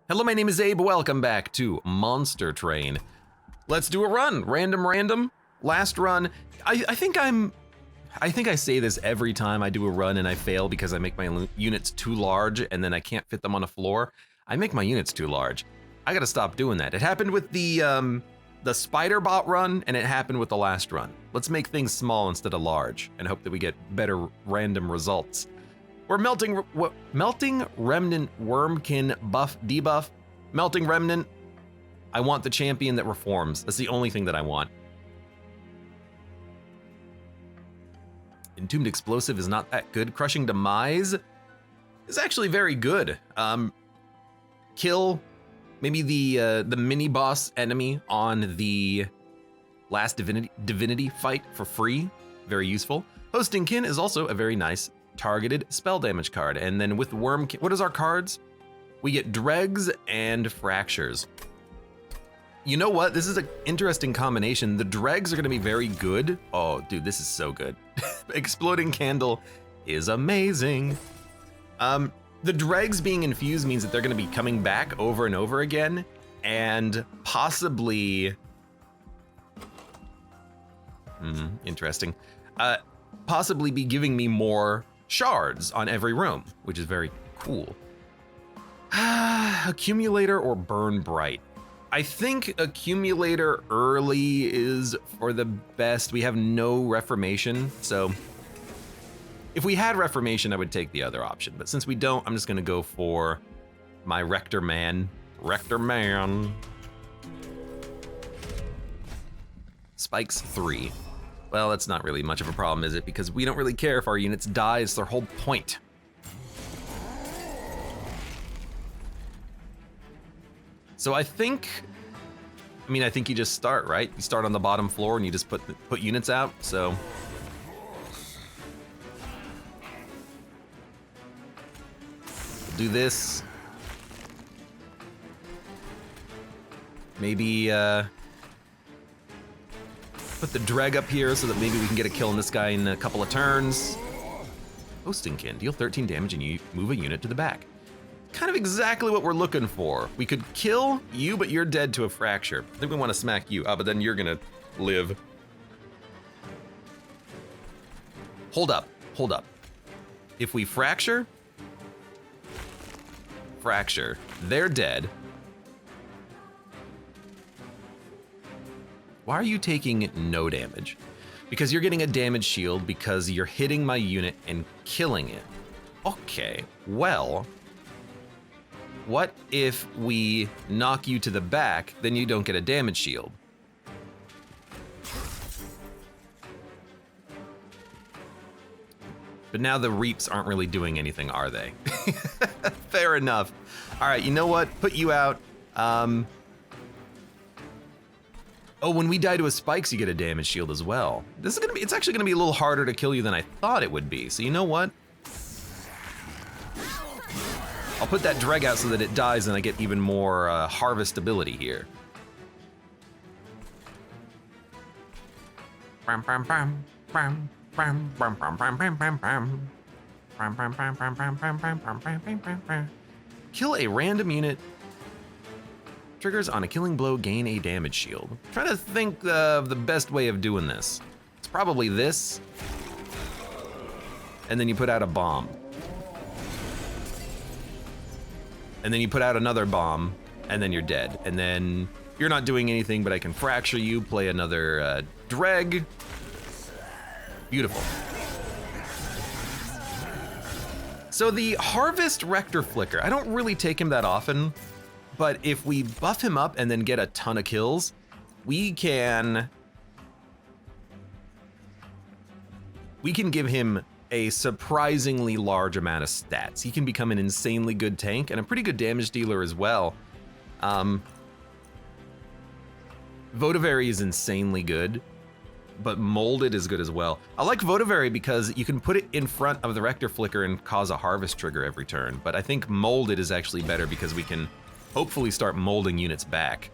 Hello, my name is Abe. Welcome back to Monster Train. Let's do a run. Random. Last run. I think I say this every time I do a run and I fail because I make my units too large and then I can't fit them on a floor. I make my units too large. I gotta stop doing that. It happened with the spider bot run and it happened with the last run. Let's make things small instead of large and hope that we get better random results. We're melting remnant wormkin buff debuff. Melting remnant. I want the champion that reforms. That's the only thing that I want. Entombed explosive is not that good. Crushing demise is actually very good. Kill maybe the mini boss enemy on the last divinity fight for free. Very useful. Hosting kin is also a very nice targeted spell damage card. And then with wormkin, what is our cards? We get dregs and fractures. You know what? This is an interesting combination. The dregs are gonna be very good. Oh, dude, this is so good. Exploding candle is amazing. The dregs being infused means that they're gonna be coming back over and over again and possibly, interesting. Possibly be giving me more shards on every room, which is very cool. Accumulator or burn bright? I think accumulator early is for the best. We have no reformation, so if we had reformation, I would take the other option. But since we don't, I'm just gonna go for my Rector Man. Rector Man. Spikes 3. Well, that's not really much of a problem, is it? Because we don't really care if our units die, it's their whole point. So I think you just start, right? You start on the bottom floor and you just put units out, so. We'll do this. Maybe, put the dreg up here so that maybe we can get a kill on this guy in a couple of turns. Hosting kin, deal 13 damage and you move a unit to the back. Kind of exactly what we're looking for. We could kill you, but you're dead to a fracture. I think we want to smack you. But then you're gonna live. Hold up. If we fracture, they're dead. Why are you taking no damage? Because you're getting a damage shield because you're hitting my unit and killing it. Okay, well, what if we knock you to the back, then you don't get a damage shield? But now the reaps aren't really doing anything, are they? Fair enough. All right, you know what? Put you out. Oh, when we die to a spikes, you get a damage shield as well. It's actually gonna be a little harder to kill you than I thought it would be. So you know what? I'll put that dreg out so that it dies and I get even more harvest ability here. Kill a random unit. Triggers on a killing blow, gain a damage shield. Try to think of the best way of doing this. It's probably this. And then you put out a bomb. And then you put out another bomb, and then you're dead. And then you're not doing anything, but I can fracture you, play another dreg. Beautiful. So the Harvest Rector Flicker, I don't really take him that often, but if we buff him up and then get a ton of kills, we can give him a surprisingly large amount of stats. He can become an insanely good tank and a pretty good damage dealer as well. Votivary is insanely good, but Molded is good as well. I like Votivary because you can put it in front of the Rector Flicker and cause a harvest trigger every turn, but I think Molded is actually better because we can hopefully start molding units back.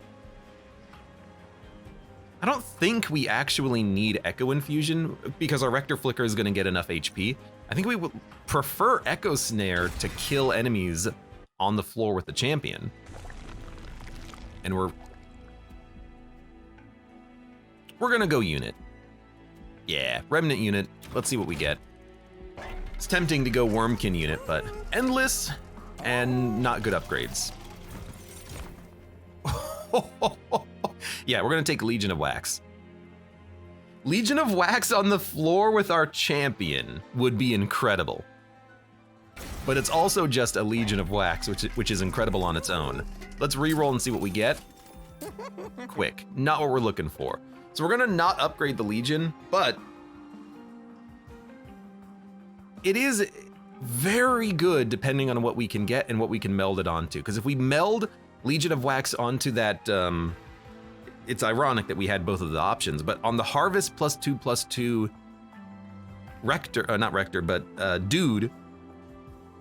I don't think we actually need Echo Infusion because our Rector Flicker is gonna get enough HP. I think we would prefer Echo Snare to kill enemies on the floor with the champion. And we're gonna go unit. Yeah, remnant unit. Let's see what we get. It's tempting to go wormkin unit, but endless and not good upgrades. Yeah, we're gonna take Legion of Wax. Legion of Wax on the floor with our champion would be incredible. But it's also just a Legion of Wax, which is incredible on its own. Let's re-roll and see what we get. Quick, not what we're looking for. So we're gonna not upgrade the Legion, but it is very good depending on what we can get and what we can meld it onto. Because if we meld Legion of Wax onto that, it's ironic that we had both of the options, but on the Harvest +2/+2 Rector, not Rector, but Dude,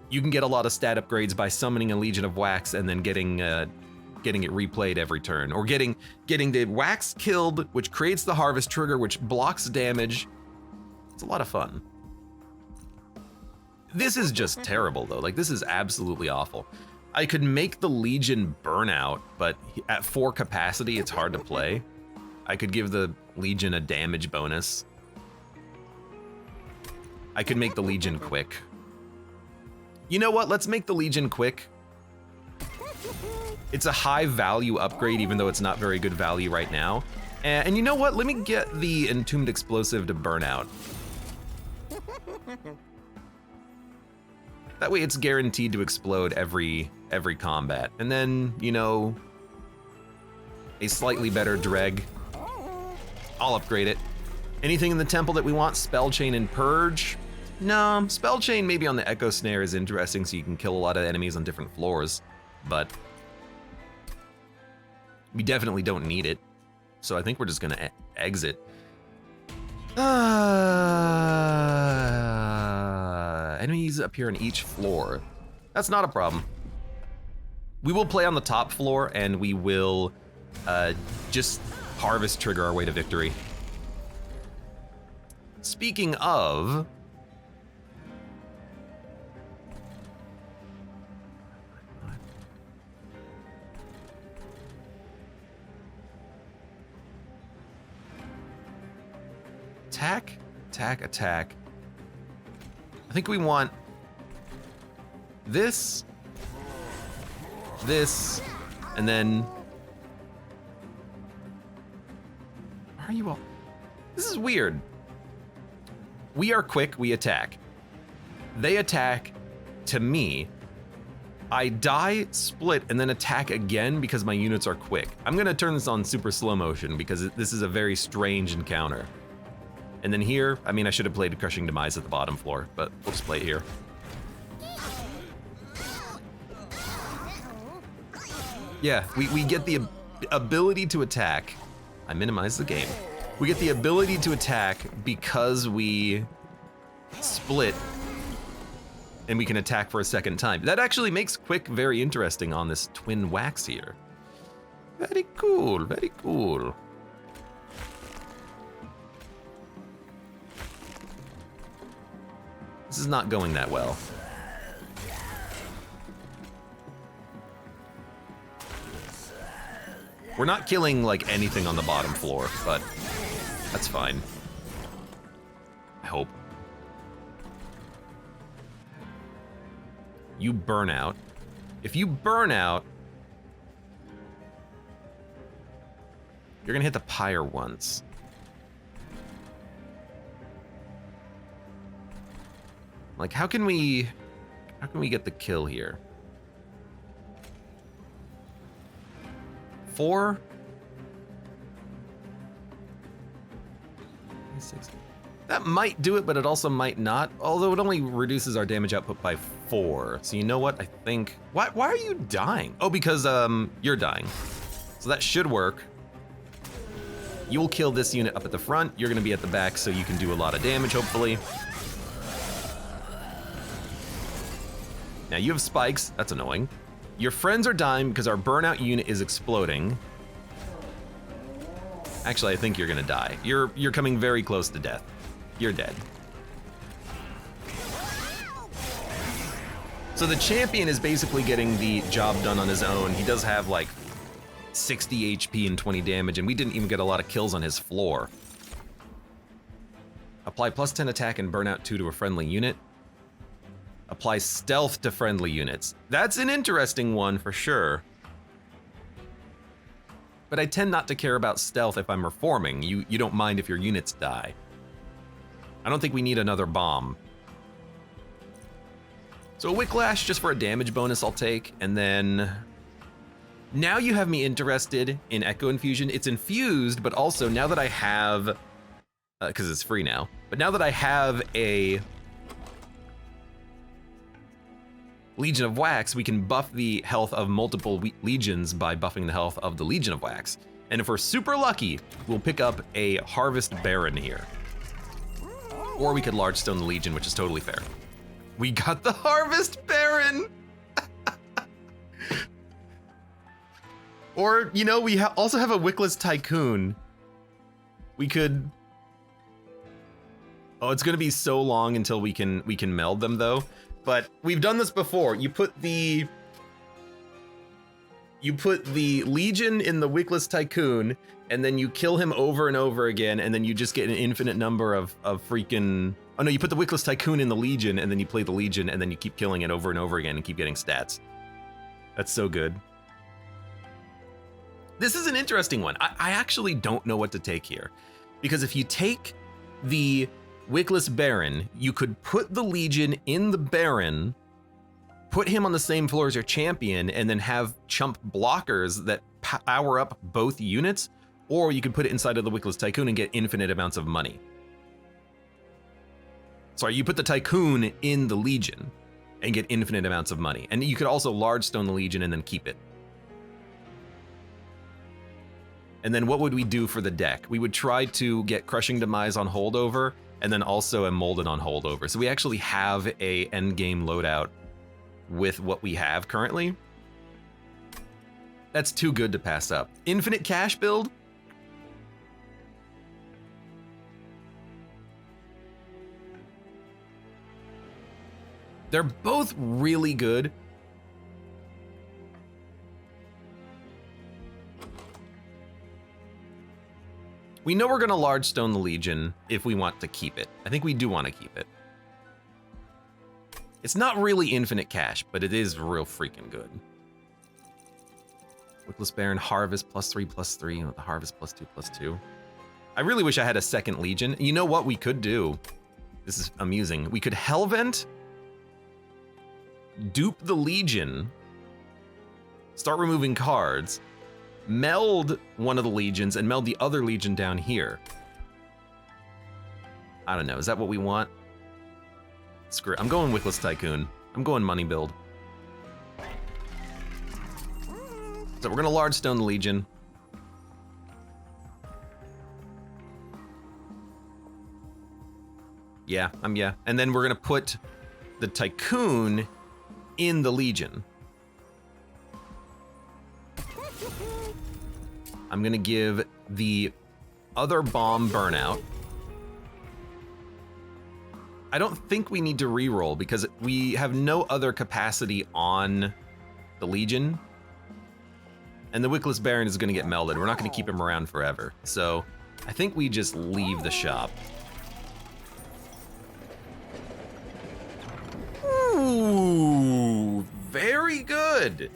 you can get a lot of stat upgrades by summoning a Legion of Wax and then getting it replayed every turn, or getting the Wax killed, which creates the Harvest trigger, which blocks damage. It's a lot of fun. This is just terrible though. Like, this is absolutely awful. I could make the Legion burnout, but at 4 capacity, it's hard to play. I could give the Legion a damage bonus. I could make the Legion quick. You know what? Let's make the Legion quick. It's a high value upgrade, even though it's not very good value right now. And you know what? Let me get the Entombed Explosive to burn out. That way it's guaranteed to explode every combat. And then, you know, a slightly better Dreg. I'll upgrade it. Anything in the temple that we want? Spell Chain and Purge? No, Spell Chain maybe on the Echo Snare is interesting, so you can kill a lot of enemies on different floors, but we definitely don't need it. So I think we're just gonna exit. Enemies appear on each floor. That's not a problem. We will play on the top floor and we will just Harvest trigger our way to victory. Speaking of, attack, attack, attack. I think we want this, and then, why are you all? This is weird. We are quick, we attack. They attack to me. I die, split, and then attack again because my units are quick. I'm gonna turn this on super slow motion because this is a very strange encounter. And then here, I mean, I should have played Crushing Demise at the bottom floor, but we'll just play it here. Yeah, we get the ability to attack. I minimize the game. We get the ability to attack because we split and we can attack for a second time. That actually makes Quick very interesting on this Twin Wax here. Very cool, very cool. This is not going that well. We're not killing like anything on the bottom floor, but that's fine. I hope. You burn out. If you burn out, you're gonna hit the pyre once. Like, how can we get the kill here? 4? 6. That might do it, but it also might not. Although it only reduces our damage output by 4. So you know what? I think. Why are you dying? Oh, because you're dying. So that should work. You'll kill this unit up at the front. You're gonna be at the back, so you can do a lot of damage, hopefully. Now you have spikes, that's annoying. Your friends are dying because our burnout unit is exploding. Actually, I think you're gonna die. You're coming very close to death. You're dead. So the champion is basically getting the job done on his own. He does have like 60 HP and 20 damage, and we didn't even get a lot of kills on his floor. Apply plus 10 attack and burnout 2 to a friendly unit. Apply stealth to friendly units. That's an interesting one for sure. But I tend not to care about stealth if I'm reforming. You don't mind if your units die. I don't think we need another bomb. So a Whiplash just for a damage bonus I'll take, and then... Now you have me interested in Echo Infusion. It's infused, but also now that I have... because it's free now. But now that I have a Legion of Wax, we can buff the health of multiple legions by buffing the health of the Legion of Wax. And if we're super lucky, we'll pick up a Harvest Baron here. Or we could Large Stone the Legion, which is totally fair. We got the Harvest Baron! Or, you know, we also have a Wickless Tycoon. We could... Oh, it's gonna be so long until we can meld them though. But we've done this before. You put the Legion in the Wickless Tycoon, and then you kill him over and over again, and then you just get an infinite number of freaking... Oh no, you put the Wickless Tycoon in the Legion, and then you play the Legion, and then you keep killing it over and over again and keep getting stats. That's so good. This is an interesting one. I actually don't know what to take here. Because if you take the Wickless Baron, you could put the Legion in the Baron, put him on the same floor as your champion, and then have chump blockers that power up both units, or you could put it inside of the Wickless Tycoon and get infinite amounts of money. Sorry, you put the Tycoon in the Legion and get infinite amounts of money. And you could also Large Stone the Legion and then keep it. And then what would we do for the deck? We would try to get Crushing Demise on holdover, and then also a Molded on holdover. So we actually have a endgame loadout with what we have currently. That's too good to pass up. Infinite cash build? They're both really good. We know we're gonna Large Stone the Legion if we want to keep it. I think we do want to keep it. It's not really infinite cash, but it is real freaking good. Wickless Baron, Harvest, +3/+3, with the Harvest +2/+2. I really wish I had a second Legion. You know what we could do? This is amusing. We could Hellvent, dupe the Legion, start removing cards, meld one of the Legions, and meld the other Legion down here. I don't know, is that what we want? Screw it, I'm going Wickless Tycoon. I'm going money build. So we're gonna Large Stone the Legion. Yeah. And then we're gonna put the Tycoon in the Legion. I'm gonna give the other bomb burnout. I don't think we need to reroll because we have no other capacity on the Legion. And the Wickless Baron is gonna get melded. We're not gonna keep him around forever. So I think we just leave the shop. Ooh, very good.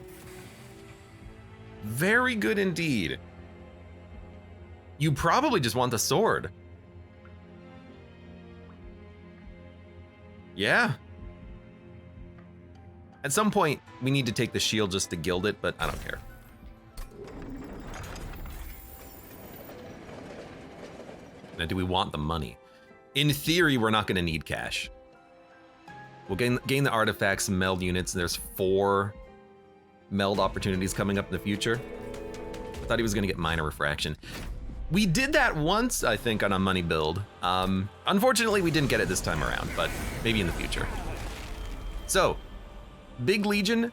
Very good indeed. You probably just want the sword. Yeah. At some point, we need to take the shield just to gild it, but I don't care. Now, do we want the money? In theory, we're not gonna need cash. We'll gain the artifacts, meld units, and there's 4 meld opportunities coming up in the future. I thought he was gonna get minor refraction. We did that once, I think, on a money build. Unfortunately, we didn't get it this time around, but maybe in the future. So, Big Legion,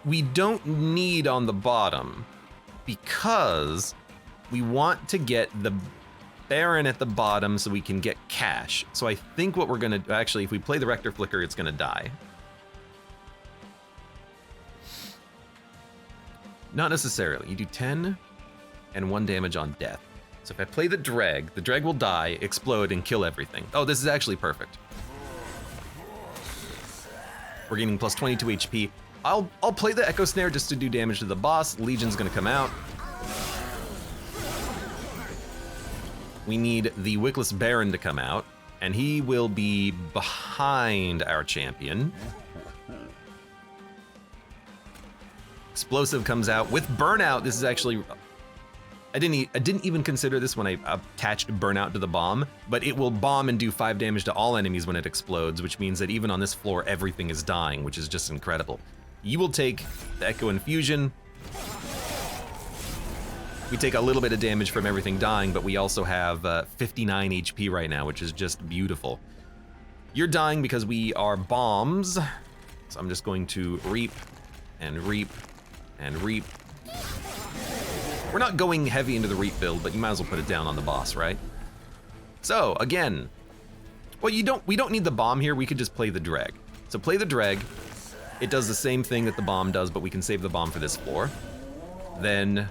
we don't need on the bottom because we want to get the Baron at the bottom so we can get cash. So I think what we're gonna, actually, if we play the Rector Flicker, it's gonna die. Not necessarily. You do 10 and 1 damage on death. So if I play the dreg will die, explode, and kill everything. Oh, this is actually perfect. We're gaining plus 22 HP. I'll play the Echo Snare just to do damage to the boss. Legion's gonna come out. We need the Wickless Baron to come out, and he will be behind our champion. Explosive comes out with Burnout. This is actually, I didn't even consider this when I attached Burnout to the bomb, but it will bomb and do 5 damage to all enemies when it explodes, which means that even on this floor, everything is dying, which is just incredible. You will take the Echo Infusion. We take a little bit of damage from everything dying, but we also have 59 HP right now, which is just beautiful. You're dying because we are bombs, so I'm just going to reap and reap and reap. We're not going heavy into the reap build, but you might as well put it down on the boss, right? So again, well, we don't need the bomb here. We could just play the dreg. So play the dreg. It does the same thing that the bomb does, but we can save the bomb for this floor. Then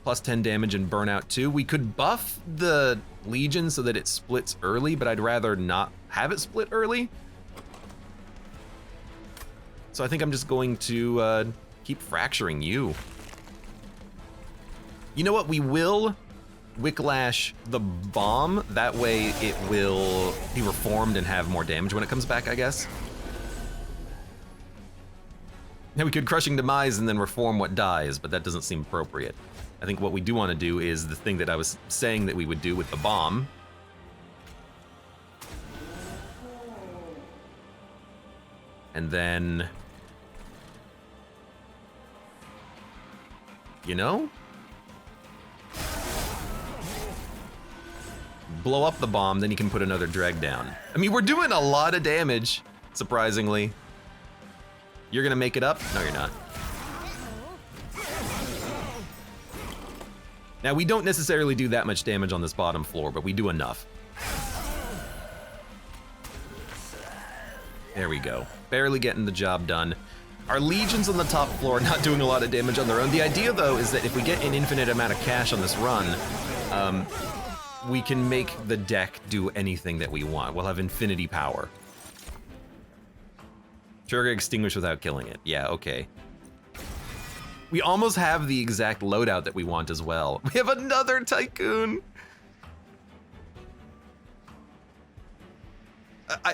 plus 10 damage and Burnout 2. We could buff the Legion so that it splits early, but I'd rather not have it split early. So I think I'm just going to keep fracturing you. You know what? We will Wicklash the bomb. That way it will be reformed and have more damage when it comes back, I guess. Now we could Crushing Demise and then reform what dies, but that doesn't seem appropriate. I think what we do want to do is the thing that I was saying that we would do with the bomb. And then, you know, blow up the bomb, then you can put another dreg down. I mean, we're doing a lot of damage, surprisingly. You're gonna make it up? No, you're not. Now, we don't necessarily do that much damage on this bottom floor, but we do enough. There we go. Barely getting the job done. Our Legions on the top floor are not doing a lot of damage on their own. The idea, though, is that if we get an infinite amount of cash on this run, we can make the deck do anything that we want. We'll have infinity power. Trigger Extinguish without killing it. Yeah, okay. We almost have the exact loadout that we want as well. We have another Tycoon.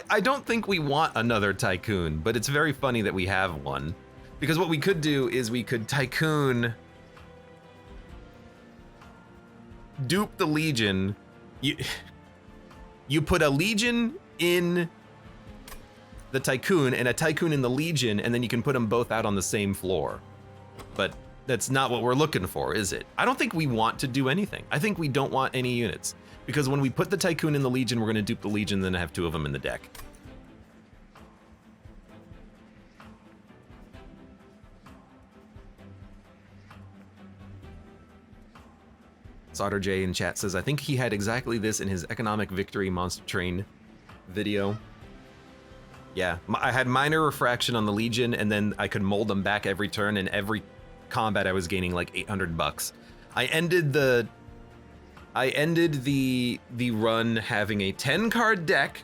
I don't think we want another Tycoon, but it's very funny that we have one. Because what we could do is we could Tycoon, dupe the Legion. You put a Legion in the Tycoon and a Tycoon in the Legion, and then you can put them both out on the same floor. But that's not what we're looking for, is it? I don't think we want to do anything. I think we don't want any units. Because when we put the Tycoon in the Legion, we're gonna dupe the Legion, then have 2 of them in the deck. Sauter J in chat says, I think he had exactly this in his Economic Victory Monster Train video. Yeah, I had minor refraction on the Legion, and then I could mold them back every turn, and every combat I was gaining like 800 bucks. I ended the run having a 10-card deck.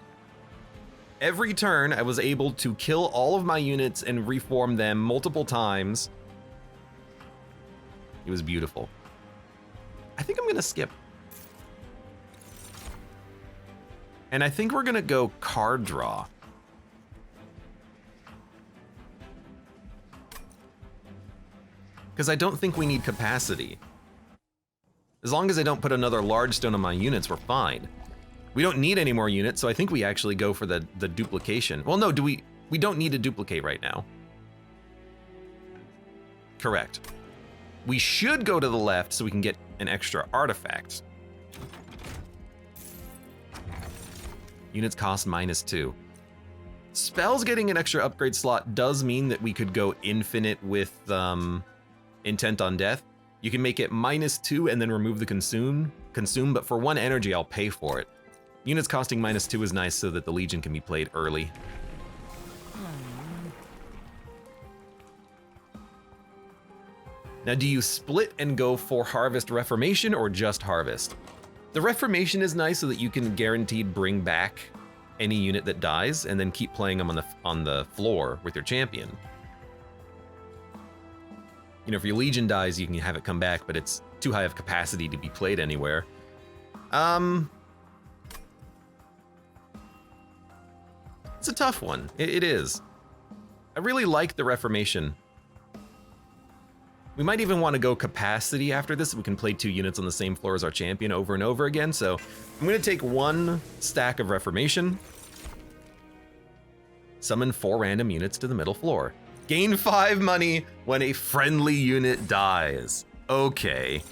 Every turn, I was able to kill all of my units and reform them multiple times. It was beautiful. I think I'm gonna skip. And I think we're gonna go card draw. Because I don't think we need capacity. As long as I don't put another large stone on my units, we're fine. We don't need any more units, so I think we actually go for the duplication. Well, no, we don't need to duplicate right now. Correct. We should go to the left so we can get an extra artifact. Units cost -2. Spells getting an extra upgrade slot does mean that we could go infinite with Intent on Death. You can make it -2 and then remove the consume, but for 1 energy, I'll pay for it. Units costing -2 is nice so that the Legion can be played early. Now, do you split and go for Harvest Reformation or just Harvest? The Reformation is nice so that you can guaranteed bring back any unit that dies and then keep playing them on the floor with your champion. You know, if your Legion dies, you can have it come back, but it's too high of capacity to be played anywhere. It's a tough one. It is. I really like the Reformation. We might even want to go capacity after this. We can play 2 units on the same floor as our champion over and over again. So I'm going to take 1 stack of Reformation. Summon 4 random units to the middle floor. Gain 5 money when a friendly unit dies. Okay.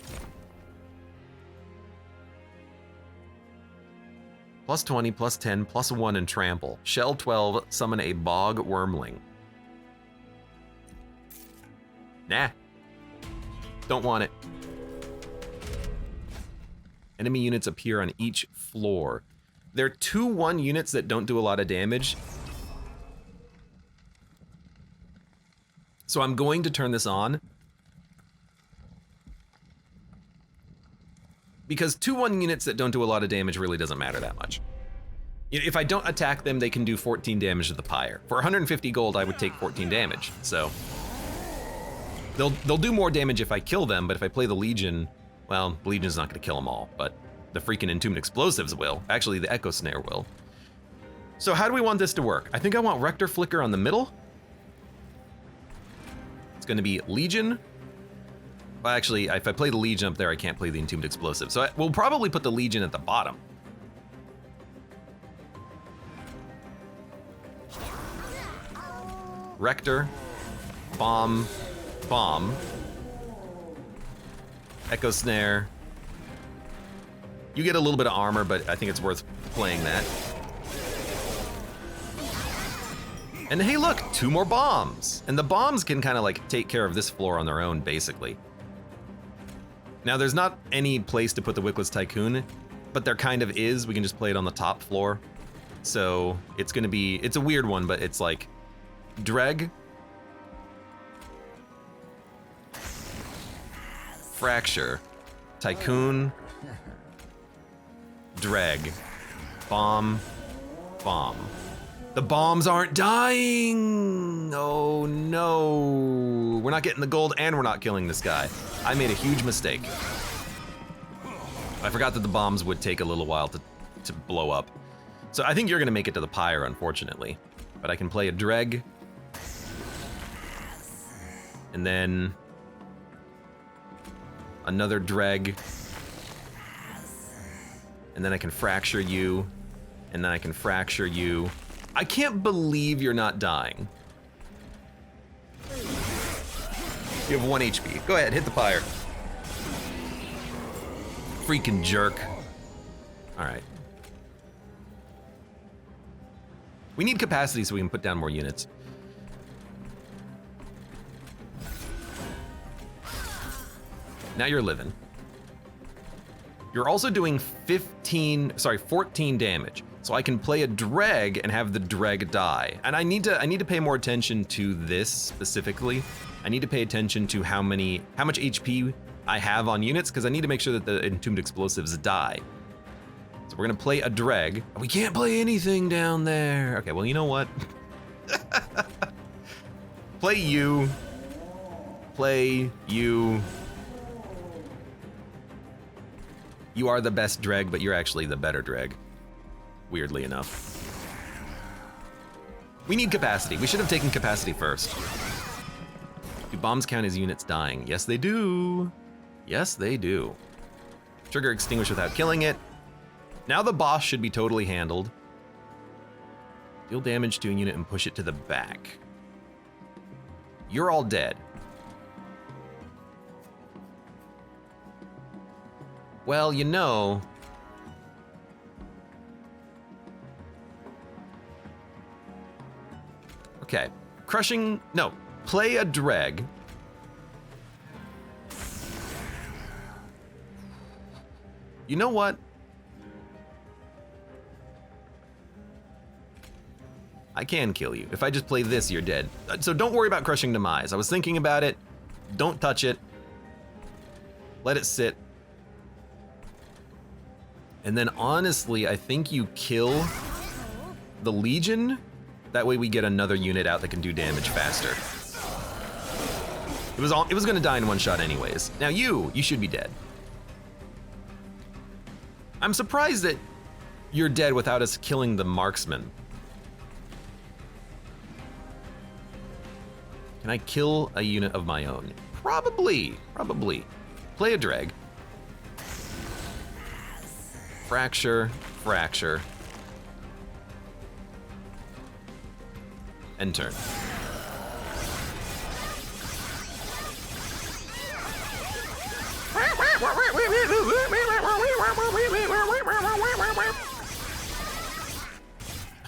Plus 20, plus 10, plus 1 and trample. Shell 12, summon a bog wormling. Nah. Don't want it. Enemy units appear on each floor. They're 2/1 units that don't do a lot of damage. So I'm going to turn this on. Because 2/1 units that don't do a lot of damage really doesn't matter that much. If I don't attack them, they can do 14 damage to the pyre. For 150 gold, I would take 14 damage, so. They'll do more damage if I kill them, but if I play the Legion, well, the Legion's not gonna kill them all, but the freaking Entombed Explosives will. Actually, the Echo Snare will. So how do we want this to work? I think I want Rector Flicker on the middle. It's gonna be Legion. Well, actually, if I play the Legion up there, I can't play the Entombed Explosive. So we'll probably put the Legion at the bottom. Rector, Bomb, Bomb, Echo Snare. You get a little bit of armor, but I think it's worth playing that. And hey, look, 2 more bombs. And the bombs can kind of like take care of this floor on their own, basically. Now, there's not any place to put the Wickless Tycoon, but there kind of is. We can just play it on the top floor. So it's gonna be, it's a weird one, but it's like Dreg, Fracture, Tycoon, Dreg, Bomb, Bomb. The bombs aren't dying! Oh no. We're not getting the gold and we're not killing this guy. I made a huge mistake. I forgot that the bombs would take a little while to blow up. So I think you're gonna make it to the pyre, unfortunately. But I can play a Dreg. And then another Dreg. And then I can fracture you. And then I can fracture you. I can't believe you're not dying. You have 1 HP. Go ahead, hit the pyre. Freaking jerk. All right. We need capacity so we can put down more units. Now you're living. You're also doing 14 damage. So I can play a Dreg and have the Dreg die. And I need to pay more attention to this specifically. I need to pay attention to how much HP I have on units, because I need to make sure that the Entombed Explosives die. So we're gonna play a Dreg. We can't play anything down there. Okay, well, you know what? Play you. Play you. You are the best Dreg, but you're actually the better Dreg. Weirdly enough. We need capacity. We should have taken capacity first. Do bombs count as units dying? Yes, they do. Yes, they do. Trigger extinguish without killing it. Now the boss should be totally handled. Deal damage to a unit and push it to the back. You're all dead. Well, you know. Okay, crushing, no, play a Dreg. You know what? I can kill you. If I just play this, you're dead. So don't worry about crushing demise. I was thinking about it. Don't touch it. Let it sit. And then honestly, I think you kill the Legion. That way we get another unit out that can do damage faster. It was gonna die in one shot anyways. Now you should be dead. I'm surprised that you're dead without us killing the marksman. Can I kill a unit of my own? Probably. Play a drag. Fracture. End turn.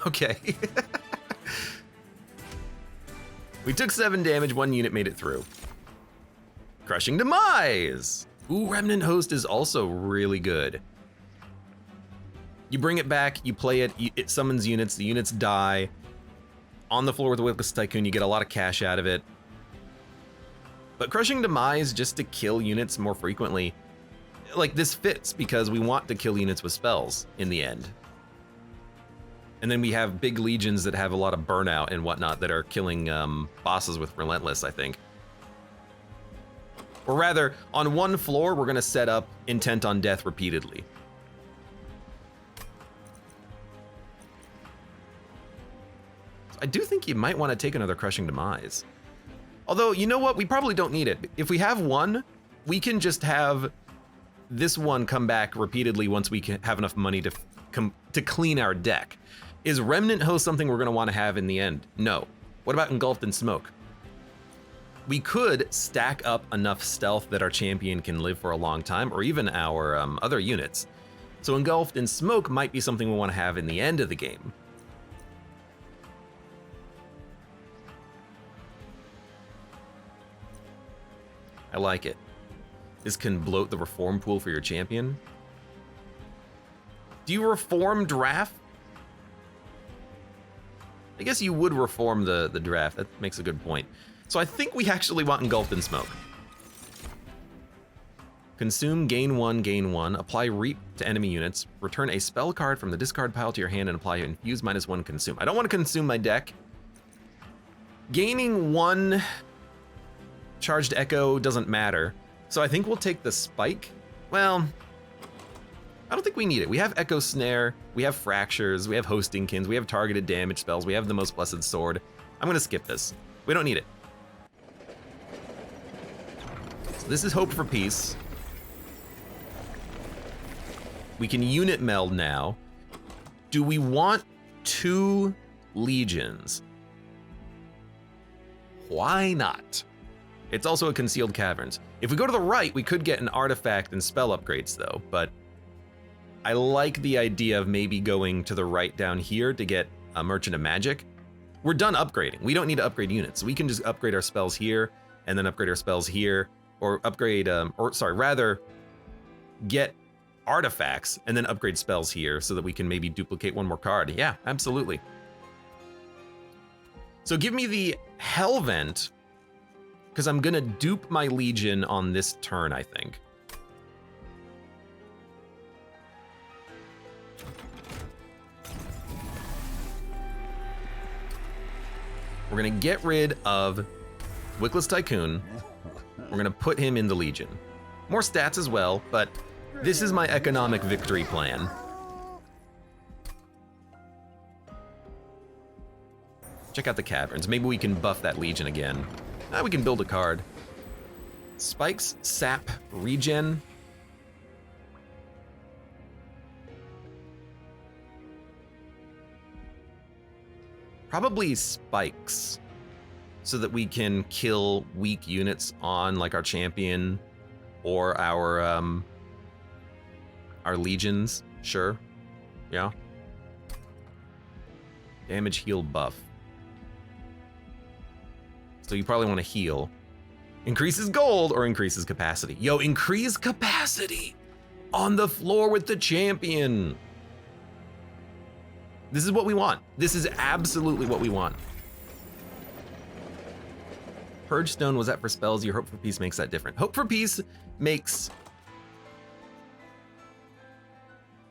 Okay. We took 7 damage, 1 unit made it through. Crushing Demise! Ooh, Remnant Host is also really good. You bring it back, you play it, it summons units, the units die. On the floor with the Wickless Tycoon, you get a lot of cash out of it. But Crushing Demise just to kill units more frequently, like this fits because we want to kill units with spells in the end. And then we have big legions that have a lot of burnout and whatnot that are killing bosses with Relentless, I think. Or rather, on one floor, we're gonna set up Intent on Death repeatedly. So I do think you might want to take another Crushing Demise. Although, you know what? We probably don't need it. If we have one, we can just have this one come back repeatedly once we can have enough money to clean our deck. Is Remnant Host something we're gonna want to have in the end? No. What about Engulfed in Smoke? We could stack up enough stealth that our champion can live for a long time, or even our other units. So Engulfed in Smoke might be something we want to have in the end of the game. I like it. This can bloat the reform pool for your champion. Do you reform draft? I guess you would reform the draft. That makes a good point. So I think we actually want Engulfed in Smoke. Consume, gain 1, apply Reap to enemy units, return a spell card from the discard pile to your hand and apply Infuse -1 Consume. I don't want to consume my deck. Gaining 1 Charged Echo doesn't matter. So I think we'll take the Spike. Well, I don't think we need it. We have Echo Snare, we have Fractures, we have Hostingkins, we have targeted damage spells, we have the Most Blessed Sword. I'm gonna skip this. We don't need it. So this is Hope for Peace. We can unit meld now. Do we want 2 legions? Why not? It's also a Concealed Caverns. If we go to the right, we could get an artifact and spell upgrades though, but I like the idea of maybe going to the right down here to get a Merchant of Magic. We're done upgrading. We don't need to upgrade units. We can just upgrade our spells here and then upgrade our spells here, or upgrade, rather get artifacts and then upgrade spells here so that we can maybe duplicate 1 more card. Yeah, absolutely. So give me the Hellvent, because I'm gonna dupe my Legion on this turn, I think. We're gonna get rid of Wickless Tycoon. We're gonna put him in the Legion. More stats as well, but this is my economic victory plan. Check out the Caverns. Maybe we can buff that Legion again. We can build a card. Spikes, Sap, Regen. Probably Spikes, so that we can kill weak units on like our champion or our legions. Sure, yeah. Damage, heal, buff. So you probably want to heal. Increases gold or increases capacity. Yo, increase capacity on the floor with the champion. This is what we want. This is absolutely what we want. Purge Stone, was that for spells? Your Hope for Peace makes that different. Hope for Peace makes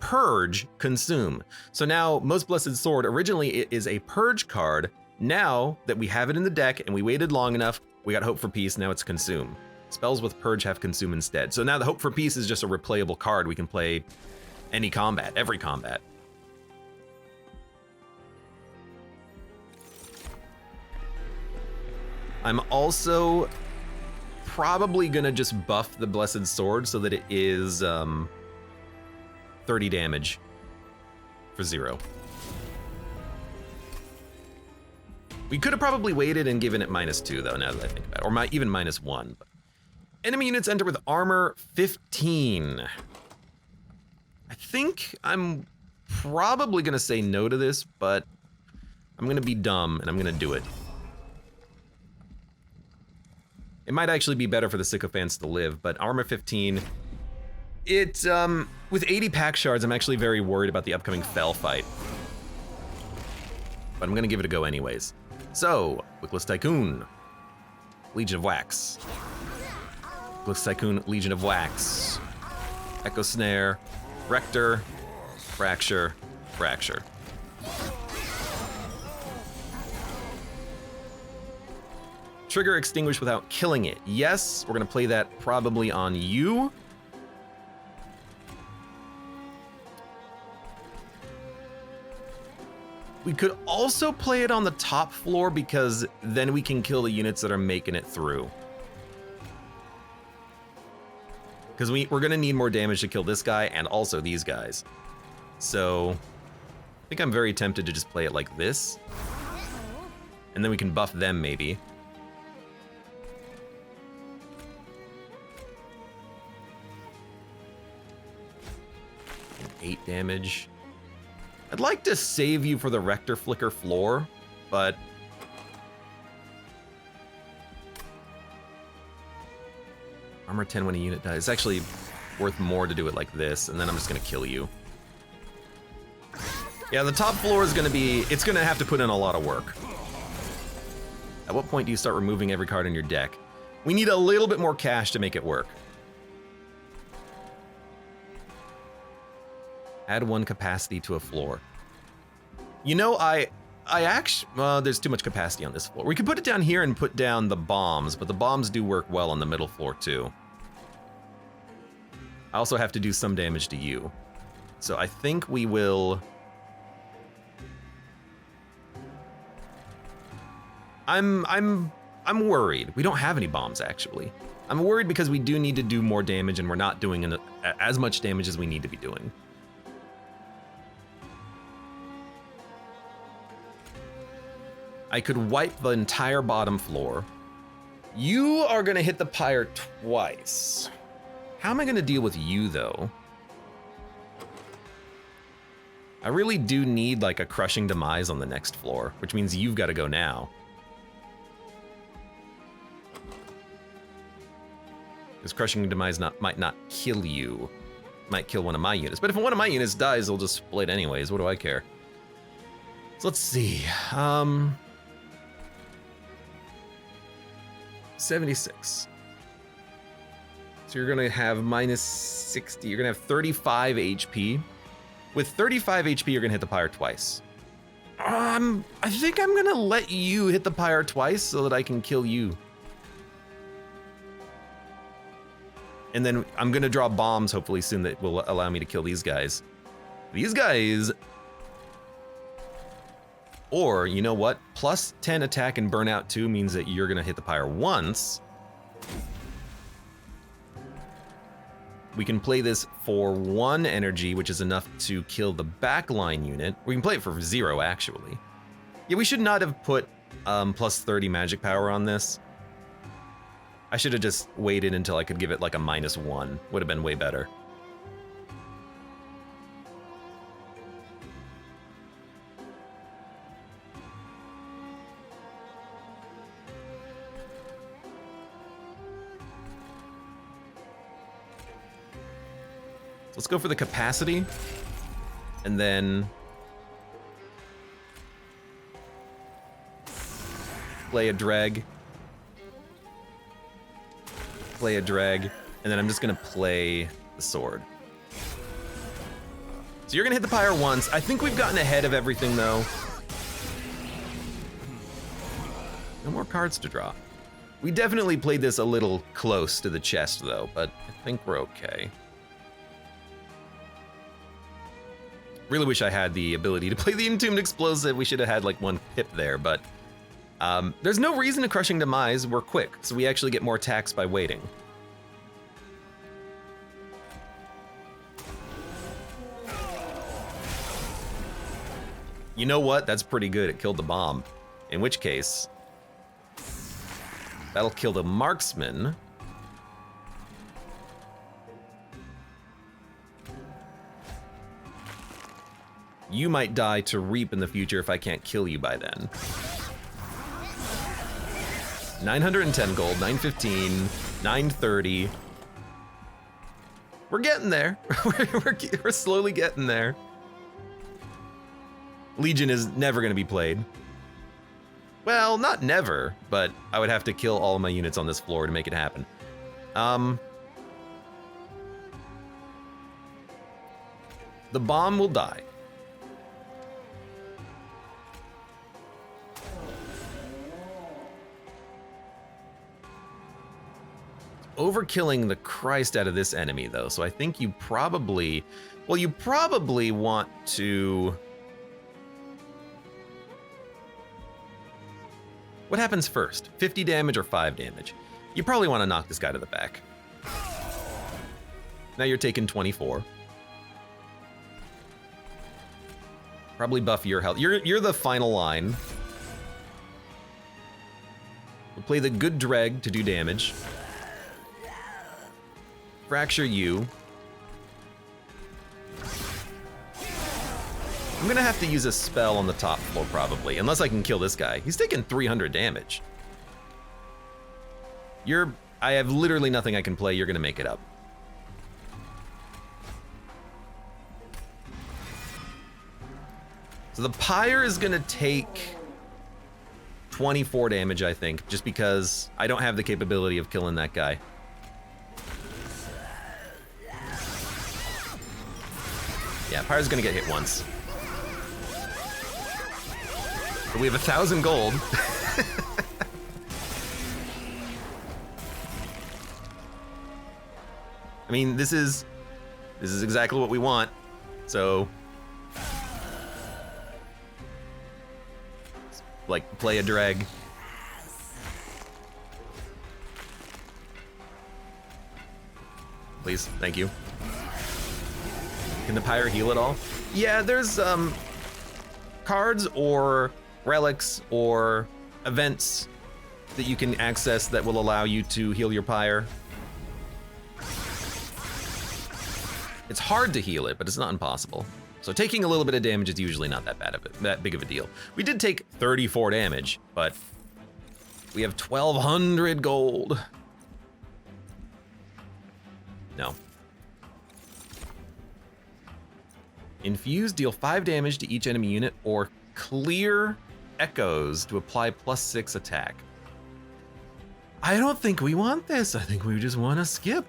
Purge, Consume. So now, Most Blessed Sword, originally it is a Purge card. Now that we have it in the deck and we waited long enough, we got Hope for Peace, now it's Consume. Spells with Purge have Consume instead. So now the Hope for Peace is just a replayable card. We can play any combat, every combat. I'm also probably gonna just buff the Blessed Sword so that it is 30 damage for 0. We could have probably waited and given it -2 though, now that I think about it, or even -1. Enemy units enter with armor 15. I think I'm probably gonna say no to this, but I'm gonna be dumb and I'm gonna do it. It might actually be better for the Sycophants to live, but armor 15, it, with 80 pack shards, I'm actually very worried about the upcoming Fell fight. But I'm gonna give it a go anyways. So, Wickless Tycoon, Legion of Wax. Wickless Tycoon, Legion of Wax. Echo Snare, Rector, Fracture, Fracture. Trigger Extinguish without killing it. Yes, we're gonna play that probably on you. We could also play it on the top floor because then we can kill the units that are making it through. Because we're gonna need more damage to kill this guy and also these guys. So, I think I'm very tempted to just play it like this. And then we can buff them maybe. 8 damage. I'd like to save you for the Rector Flicker floor, but armor 10 when a unit dies. It's actually worth more to do it like this, and then I'm just gonna kill you. Yeah, the top floor is gonna be, it's gonna have to put in a lot of work. At what point do you start removing every card in your deck? We need a little bit more cash to make it work. Add 1 capacity to a floor. You know, I actually, there's too much capacity on this floor. We could put it down here and put down the bombs, but the bombs do work well on the middle floor too. I also have to do some damage to you. So I think we will... I'm worried. We don't have any bombs actually. I'm worried because we do need to do more damage and we're not doing as much damage as we need to be doing. I could wipe the entire bottom floor. You are gonna hit the pyre twice. How am I gonna deal with you though? I really do need like a crushing demise on the next floor, which means you've gotta go now. Because crushing demise might not kill you. Might kill one of my units. But if one of my units dies, they'll just split anyways. What do I care? So let's see. 76. So you're gonna have -60. You're gonna have 35 HP. With 35 HP, you're gonna hit the pyre twice. I think I'm gonna let you hit the pyre twice so that I can kill you. And then I'm gonna draw bombs hopefully soon that will allow me to kill these guys. These guys... Or, you know what? Plus 10 attack and burnout 2 means that you're gonna hit the pyre once. We can play this for 1 energy, which is enough to kill the backline unit. We can play it for 0, actually. Yeah, we should not have put plus 30 magic power on this. I should have just waited until I could give it like a -1. Would have been way better. Let's go for the capacity, and then play a drag, and then I'm just gonna play the sword. So you're gonna hit the pyre once. I think we've gotten ahead of everything though. No more cards to draw. We definitely played this a little close to the chest though, but I think we're okay. Really wish I had the ability to play the Entombed Explosive. We should have had like one pip there, but there's no reason to Crushing Demise. We're quick, so we actually get more attacks by waiting. You know what? That's pretty good. It killed the bomb. In which case, that'll kill the marksman. You might die to reap in the future if I can't kill you by then. 910 gold, 915, 930. We're getting there. we're slowly getting there. Legion is never going to be played. Well, not never, but I would have to kill all of my units on this floor to make it happen. The bomb will die. Overkilling the Christ out of this enemy, though, so I think you probably... Well, you probably want to... What happens first? 50 damage or 5 damage? You probably want to knock this guy to the back. Now you're taking 24. Probably buff your health. You're the final line. We'll play the good dreg to do damage. Fracture you. I'm gonna have to use a spell on the top floor probably, unless I can kill this guy. He's taking 300 damage. I have literally nothing I can play. You're gonna make it up. So the pyre is gonna take 24 damage, I think, just because I don't have the capability of killing that guy. Yeah, pyre's gonna get hit once. But we have 1,000 gold. I mean, this is exactly what we want. So, like, play a drag. Please, thank you. Can the pyre heal at all? Yeah, there's cards or relics or events that you can access that will allow you to heal your pyre. It's hard to heal it, but it's not impossible. So taking a little bit of damage is usually not that big of a deal. We did take 34 damage, but we have 1,200 gold. No. Infuse, deal 5 damage to each enemy unit, or clear echoes to apply +6 attack. I don't think we want this. I think we just want to skip.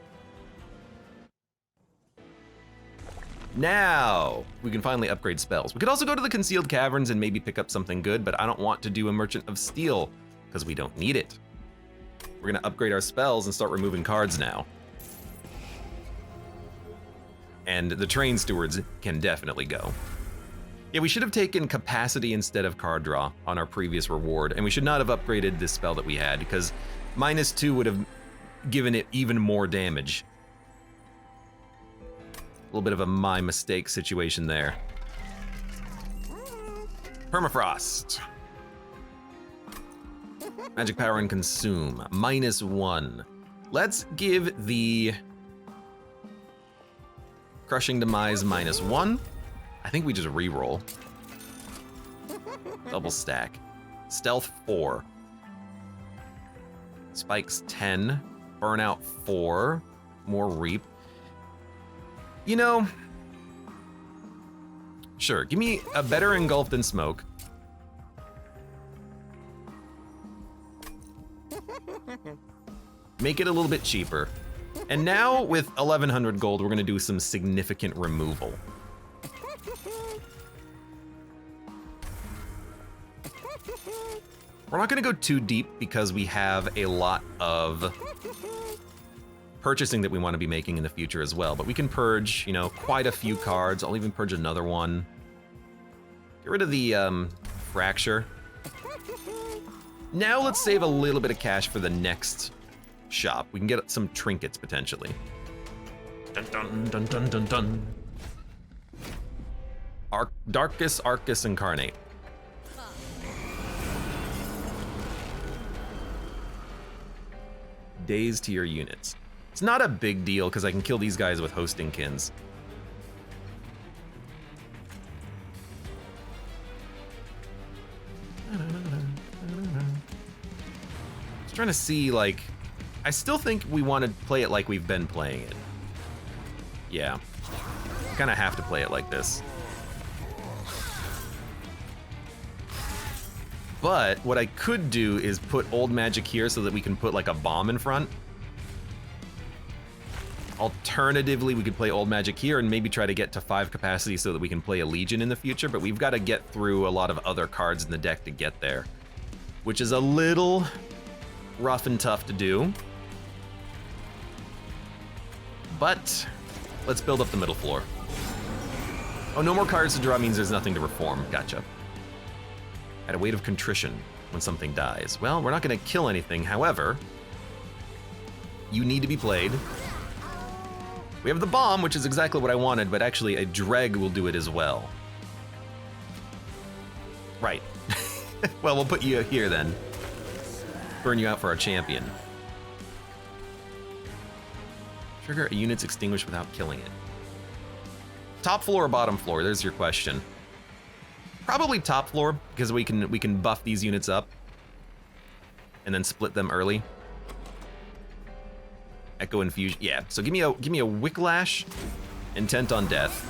Now, we can finally upgrade spells. We could also go to the Concealed Caverns and maybe pick up something good, but I don't want to do a Merchant of Steel, because we don't need it. We're gonna upgrade our spells and start removing cards now. And the Train Stewards can definitely go. Yeah, we should have taken Capacity instead of Card Draw on our previous reward, and we should not have upgraded this spell that we had, because -2 would have given it even more damage. A little bit of a my mistake situation there. Permafrost. Magic Power and Consume, -1. Let's give the Crushing Demise -1. I think we just re-roll. Double stack. Stealth 4. Spikes 10. Burnout 4. More Reap. You know, sure, give me a better Engulf than Smoke. Make it a little bit cheaper. And now with 1,100 gold, we're gonna do some significant removal. We're not going to go too deep because we have a lot of purchasing that we want to be making in the future as well. But we can purge, you know, quite a few cards. I'll even purge another one. Get rid of the fracture. Now let's save a little bit of cash for the next shop. We can get some trinkets potentially. Dun dun dun dun dun dun. Darkus Arcus Incarnate. Days to your units. It's not a big deal because I can kill these guys with hosting kins. Just trying to see, like, I still think we want to play it like we've been playing it. Yeah, kind of have to play it like this. But what I could do is put old magic here so that we can put like a bomb in front. Alternatively, we could play old magic here and maybe try to get to 5 capacity so that we can play a Legion in the future, but we've got to get through a lot of other cards in the deck to get there, which is a little rough and tough to do. But let's build up the middle floor. Oh, no more cards to draw means there's nothing to reform. Gotcha. At a weight of contrition when something dies. Well, we're not going to kill anything. However, you need to be played. We have the bomb, which is exactly what I wanted, but actually a dreg will do it as well. Right. Well, we'll put you here then. Burn you out for our champion. Trigger a unit's extinguished without killing it. Top floor or bottom floor? There's your question. Probably top floor, because we can buff these units up and then split them early. Echo Infusion, yeah. So give me a Wicklash, Intent on Death.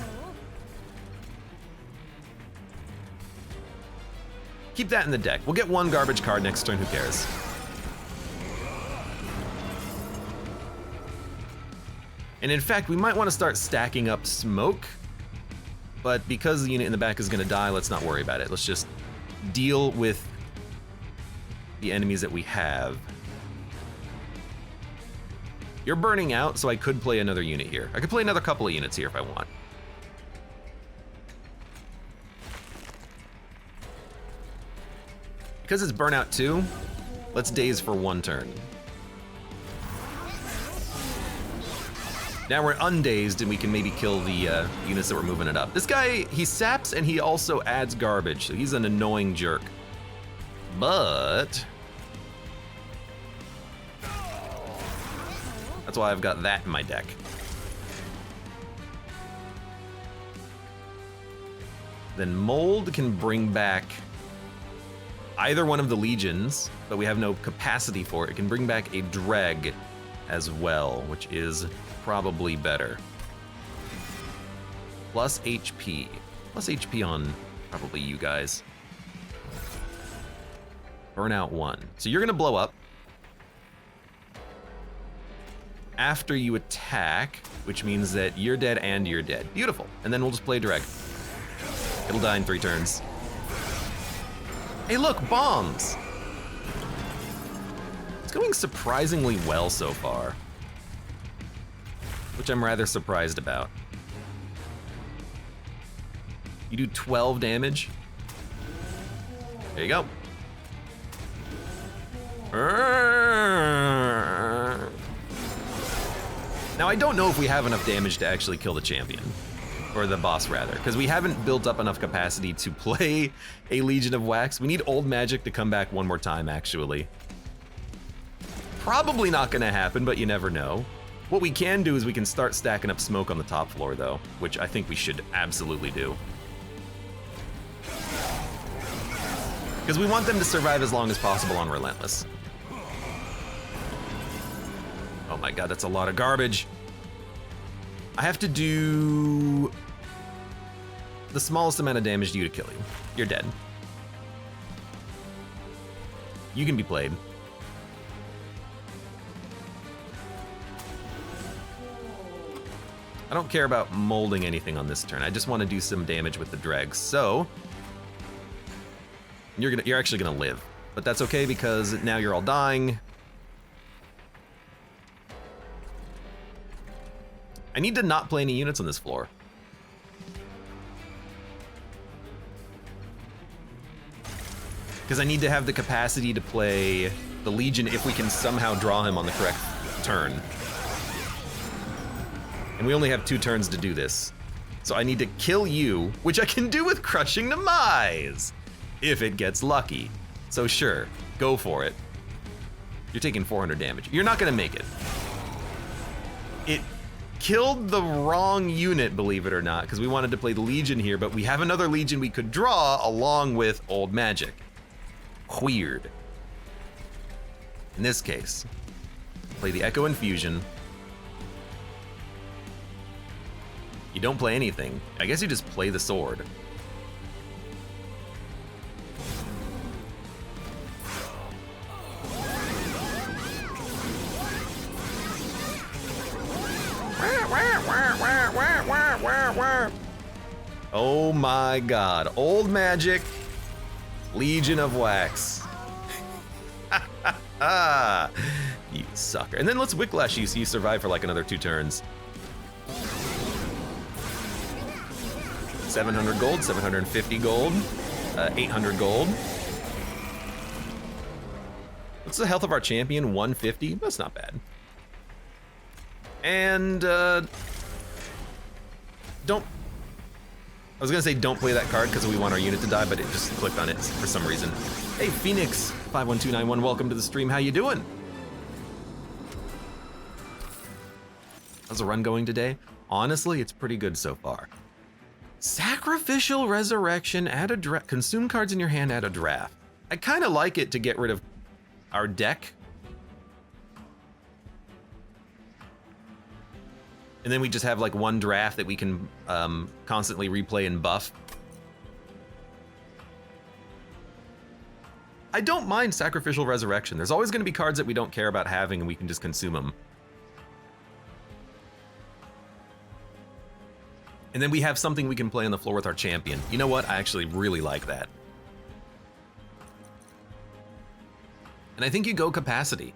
Keep that in the deck. We'll get 1 garbage card next turn, who cares? And in fact, we might want to start stacking up smoke. But because the unit in the back is going to die, let's not worry about it. Let's just deal with the enemies that we have. You're burning out, so I could play another unit here. I could play another couple of units here if I want. Because it's burnout 2, let's daze for 1 turn. Now we're undazed and we can maybe kill the units that were moving it up. This guy, he saps and he also adds garbage, so he's an annoying jerk. But that's why I've got that in my deck. Then Mold can bring back either one of the Legions, but we have no capacity for it. It can bring back a Dreg as well, which is probably better. Plus HP. Plus HP on probably you guys. Burnout 1. So you're gonna blow up after you attack, which means that you're dead and you're dead. Beautiful. And then we'll just play Dreg. It'll die in 3 turns. Hey look, bombs! It's going surprisingly well so far, which I'm rather surprised about. You do 12 damage. There you go. Now I don't know if we have enough damage to actually kill the champion. Or the boss rather, because we haven't built up enough capacity to play a Legion of Wax. We need old magic to come back one more time, actually. Probably not gonna happen, but you never know. What we can do is we can start stacking up smoke on the top floor though, which I think we should absolutely do. Because we want them to survive as long as possible on Relentless. Oh my god, that's a lot of garbage. I have to do the smallest amount of damage to you to kill you. You're dead. You can be played. I don't care about molding anything on this turn. I just want to do some damage with the dregs. So you're actually gonna live. But that's okay because now you're all dying. I need to not play any units on this floor. Because I need to have the capacity to play the Legion if we can somehow draw him on the correct turn. And we only have 2 turns to do this. So I need to kill you, which I can do with Crushing Demise, if it gets lucky. So sure, go for it. You're taking 400 damage. You're not gonna make it. It killed the wrong unit, believe it or not, because we wanted to play the Legion here, but we have another Legion we could draw along with Old Magic. Weird. In this case, play the Echo Infusion. You don't play anything. I guess you just play the sword. Oh my god. Old Magic, Legion of Wax. You sucker. And then let's Whiplash you so you survive for like another 2 turns. 700 gold, 750 gold, 800 gold. What's the health of our champion? 150? That's not bad. And I was gonna say don't play that card because we want our unit to die, but it just clicked on it for some reason. Hey, Phoenix 51291, welcome to the stream. How you doing? How's the run going today? Honestly, it's pretty good so far. Sacrificial Resurrection, add a draft. Consume cards in your hand, add a draft. I kind of like it to get rid of our deck. And then we just have like 1 draft that we can constantly replay and buff. I don't mind Sacrificial Resurrection. There's always going to be cards that we don't care about having and we can just consume them. And then we have something we can play on the floor with our champion. You know what? I actually really like that. And I think you go capacity.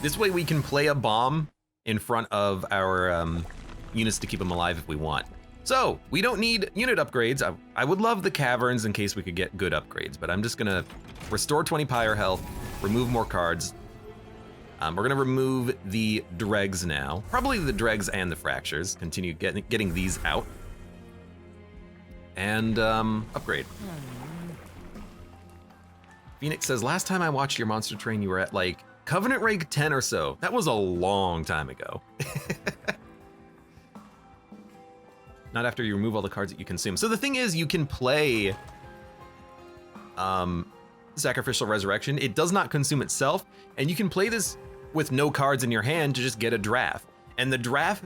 This way we can play a bomb in front of our units to keep them alive if we want. So, we don't need unit upgrades. I would love the caverns in case we could get good upgrades, but I'm just gonna restore 20 pyre health, remove more cards. We're gonna remove the dregs now. Probably the dregs and the fractures. Continue getting these out. And upgrade. Phoenix says, last time I watched your monster train, you were at like Covenant rank 10 or so. That was a long time ago. Not after you remove all the cards that you consume. So the thing is, you can play Sacrificial Resurrection. It does not consume itself, and you can play this with no cards in your hand to just get a draft. And the draft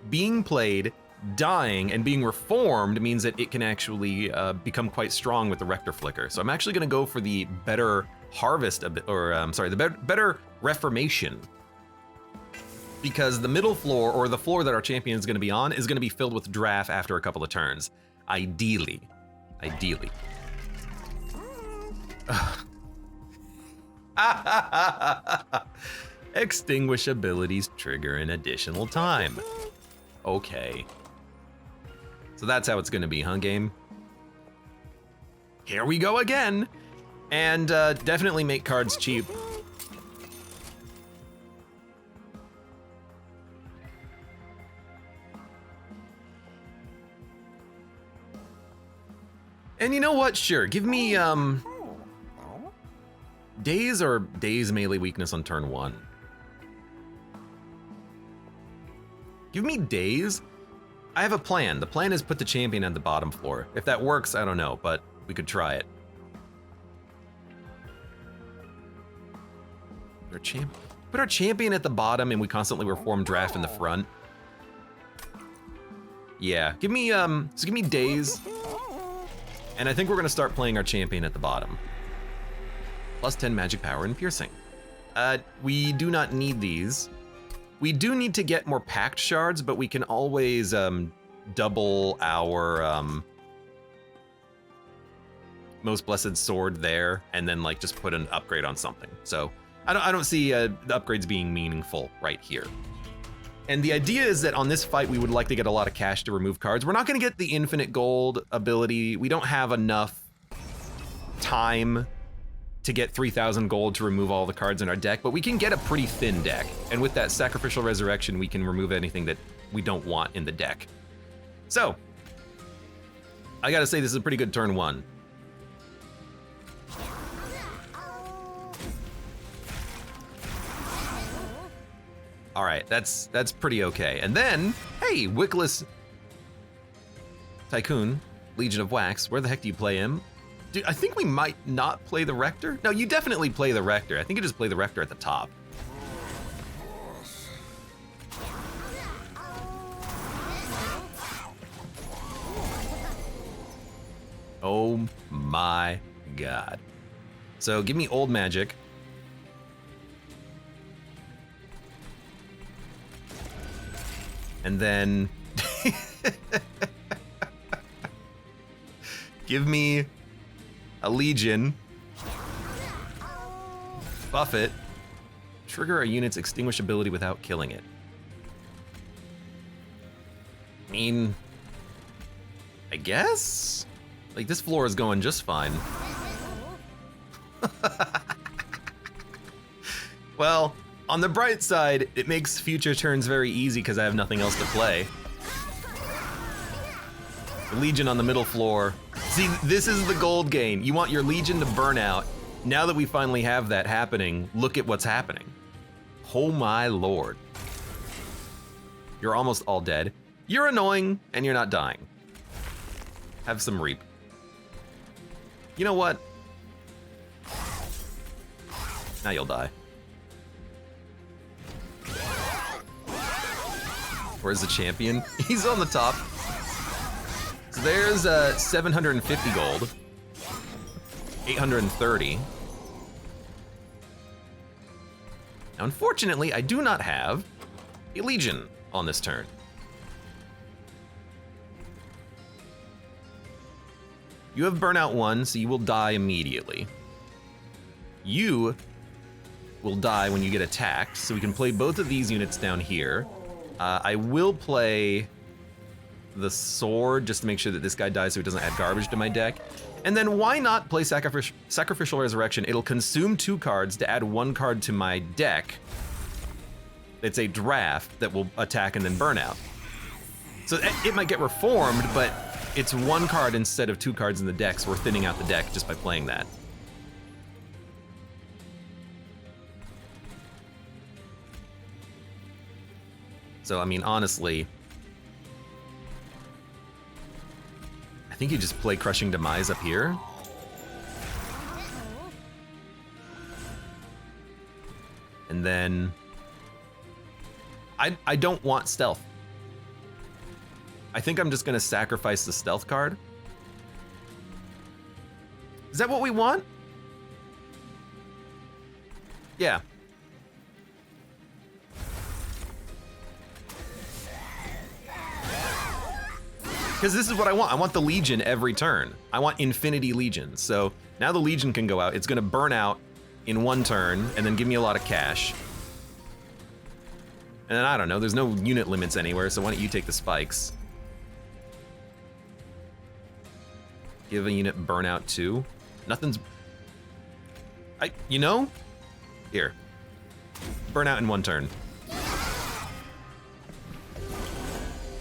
being played, dying, and being reformed means that it can actually become quite strong with the Rector Flicker. So I'm actually gonna go for the better harvest, the better reformation. Because the middle floor, or the floor that our champion is gonna be on, is gonna be filled with draft after a couple of turns. Ideally. Ideally. Extinguish abilities trigger an additional time. Okay. So that's how it's gonna be, huh, game? Here we go again. And definitely make cards cheap. And you know what? Sure, give me Daze or Daze melee weakness on turn 1. Give me Daze. I have a plan. The plan is put the champion on the bottom floor. If that works, I don't know, but we could try it. Put our champion at the bottom and we constantly reform draft in the front. Yeah, give me Daze. And I think we're gonna start playing our champion at the bottom. Plus 10 magic power and piercing. We do not need these. We do need to get more pact shards, but we can always double our Most Blessed Sword there, and then like just put an upgrade on something. So I don't see the upgrades being meaningful right here. And the idea is that on this fight, we would like to get a lot of cash to remove cards. We're not gonna get the infinite gold ability. We don't have enough time to get 3,000 gold to remove all the cards in our deck, but we can get a pretty thin deck. And with that Sacrificial Resurrection, we can remove anything that we don't want in the deck. So, I gotta say this is a pretty good turn one. All right, that's pretty okay. And then, hey, Wickless Tycoon, Legion of Wax, where the heck do you play him? Dude, I think we might not play the Rector. No, you definitely play the Rector. I think you just play the Rector at the top. Oh my God. So give me old magic. And then give me a Legion. Buff it. Trigger a unit's extinguish ability without killing it. I mean, I guess? Like, this floor is going just fine. Well, on the bright side, it makes future turns very easy because I have nothing else to play. The Legion on the middle floor. See, this is the gold gain. You want your Legion to burn out. Now that we finally have that happening, look at what's happening. Oh my lord. You're almost all dead. You're annoying, and you're not dying. Have some reap. You know what? Now you'll die. Where's the champion? He's on the top. So there's 750 gold. 830. Now, unfortunately, I do not have a Legion on this turn. You have Burnout 1, so you will die immediately. You will die when you get attacked, so we can play both of these units down here. I will play the sword just to make sure that this guy dies so he doesn't add garbage to my deck. And then why not play Sacrificial Resurrection? It'll consume 2 cards to add 1 card to my deck. It's a draft that will attack and then burn out. So it might get reformed, but it's 1 card instead of 2 cards in the deck, so we're thinning out the deck just by playing that. So, I mean, honestly, I think you just play Crushing Demise up here. And then I don't want stealth. I think I'm just gonna sacrifice the stealth card. Is that what we want? Yeah. Because this is what I want. I want the Legion every turn. I want Infinity Legion. So now the Legion can go out. It's gonna burn out in 1 turn and then give me a lot of cash. And then I don't know, there's no unit limits anywhere, so why don't you take the spikes? Give a unit burnout 2. Nothing's... you know? Here. Burnout in 1 turn.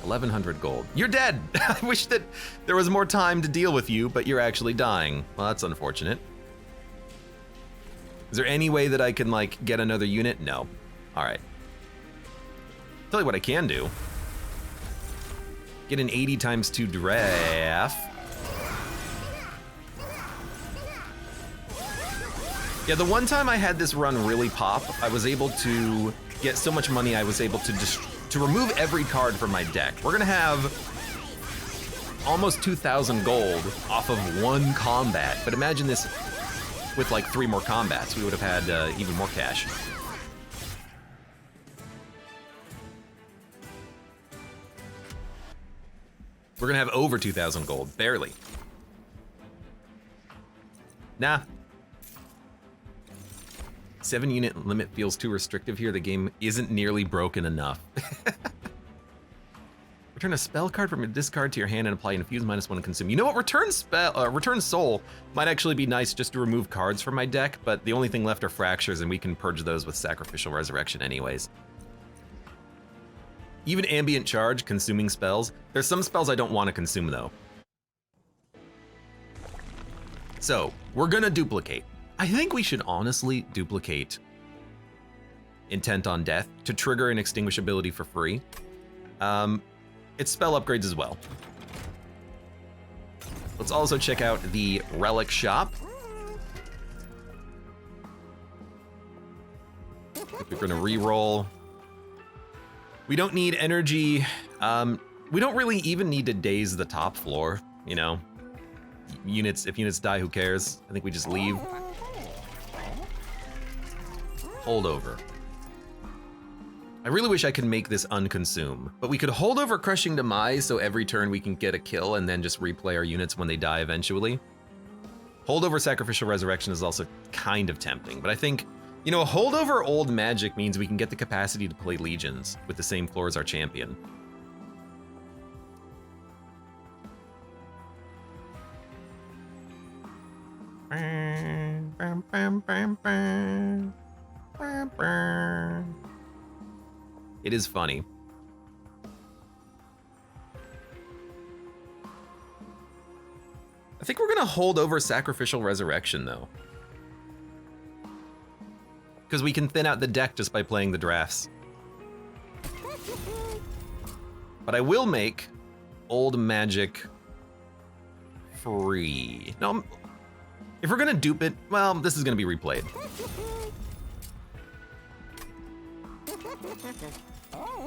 1,100 gold. You're dead! I wish that there was more time to deal with you, but you're actually dying. Well, that's unfortunate. Is there any way that I can, like, get another unit? No. Alright. Tell you what I can do. Get an 80 times 2 draft. Yeah, the one time I had this run really pop, I was able to get so much money I was able to remove every card from my deck. We're gonna have almost 2,000 gold off of 1 combat, but imagine this with like 3 more combats. We would have had even more cash. We're gonna have over 2,000 gold, barely. Nah. 7-unit limit feels too restrictive here. The game isn't nearly broken enough. Return a spell card from your discard to your hand and apply infuse -1 and consume. You know what? Return Soul might actually be nice just to remove cards from my deck, but the only thing left are fractures, and we can purge those with Sacrificial Resurrection anyways. Even Ambient Charge, consuming spells. There's some spells I don't want to consume though. So, we're gonna duplicate. I think we should honestly duplicate Intent on Death to trigger an extinguish ability for free. It's spell upgrades as well. Let's also check out the Relic Shop. If we're gonna re-roll. We don't need energy. We don't really even need to daze the top floor, you know? If units die, who cares? I think we just leave. Hold over. I really wish I could make this unconsume, but we could hold over Crushing Demise so every turn we can get a kill and then just replay our units when they die eventually. Hold over Sacrificial Resurrection is also kind of tempting, but I think, you know, hold over Old Magic means we can get the capacity to play Legions with the same floor as our champion. It is funny. I think we're gonna hold over Sacrificial Resurrection though, because we can thin out the deck just by playing the drafts. But I will make Old Magic free. No, if we're gonna dupe it, well, this is gonna be replayed.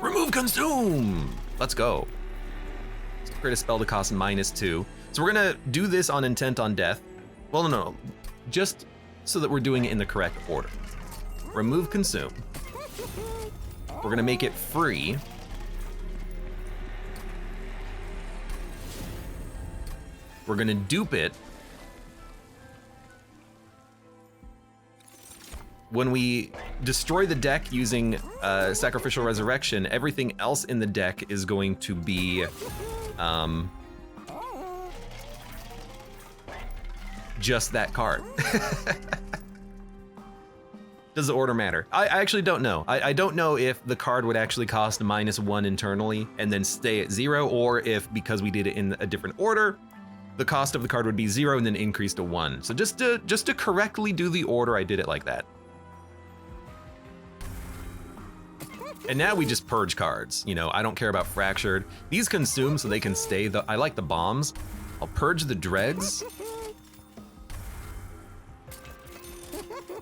Remove Consume! Let's go. Let's create a spell to cost -2. So we're gonna do this on Intent on Death. Well, no, just so that we're doing it in the correct order. Remove Consume. We're gonna make it free. We're gonna dupe it. When we destroy the deck using Sacrificial Resurrection, everything else in the deck is going to be just that card. Does the order matter? I actually don't know. I don't know if the card would actually cost -1 internally and then stay at 0, or if because we did it in a different order, the cost of the card would be 0 and then increase to 1. So just to correctly do the order, I did it like that. And now we just purge cards. You know, I don't care about Fractured. These consume so they can stay. I like the bombs. I'll purge the dregs.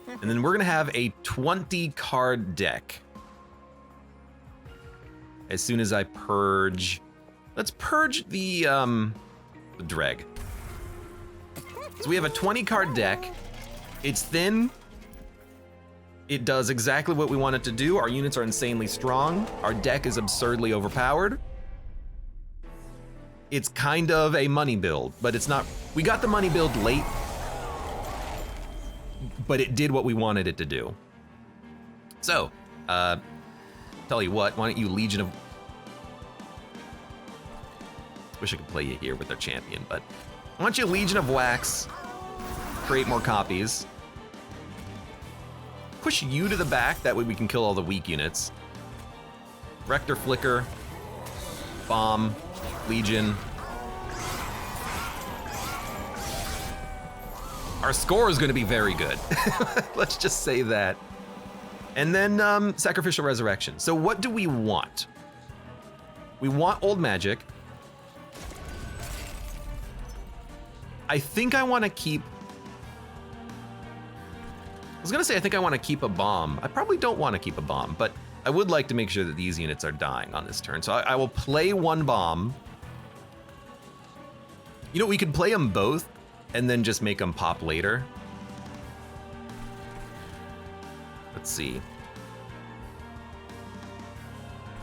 And then we're gonna have a 20 card deck. As soon as I purge, let's purge the dreg. So we have a 20 card deck. It's thin. It does exactly what we want it to do. Our units are insanely strong. Our deck is absurdly overpowered. It's kind of a money build, but it's not. We got the money build late, but it did what we wanted it to do. So, tell you what, why don't you Legion of... Wish I could play you here with their champion, but why don't you Legion of Wax, create more copies. Push you to the back, that way we can kill all the weak units. Rector Flicker, Bomb, Legion. Our score is gonna be very good. Let's just say that. And then Sacrificial Resurrection. So what do we want? We want Old Magic. I think I wanna keep... I was gonna say I think I want to keep a bomb. I probably don't want to keep a bomb, but I would like to make sure that these units are dying on this turn. So I will play one bomb. You know, we could play them both and then just make them pop later. Let's see.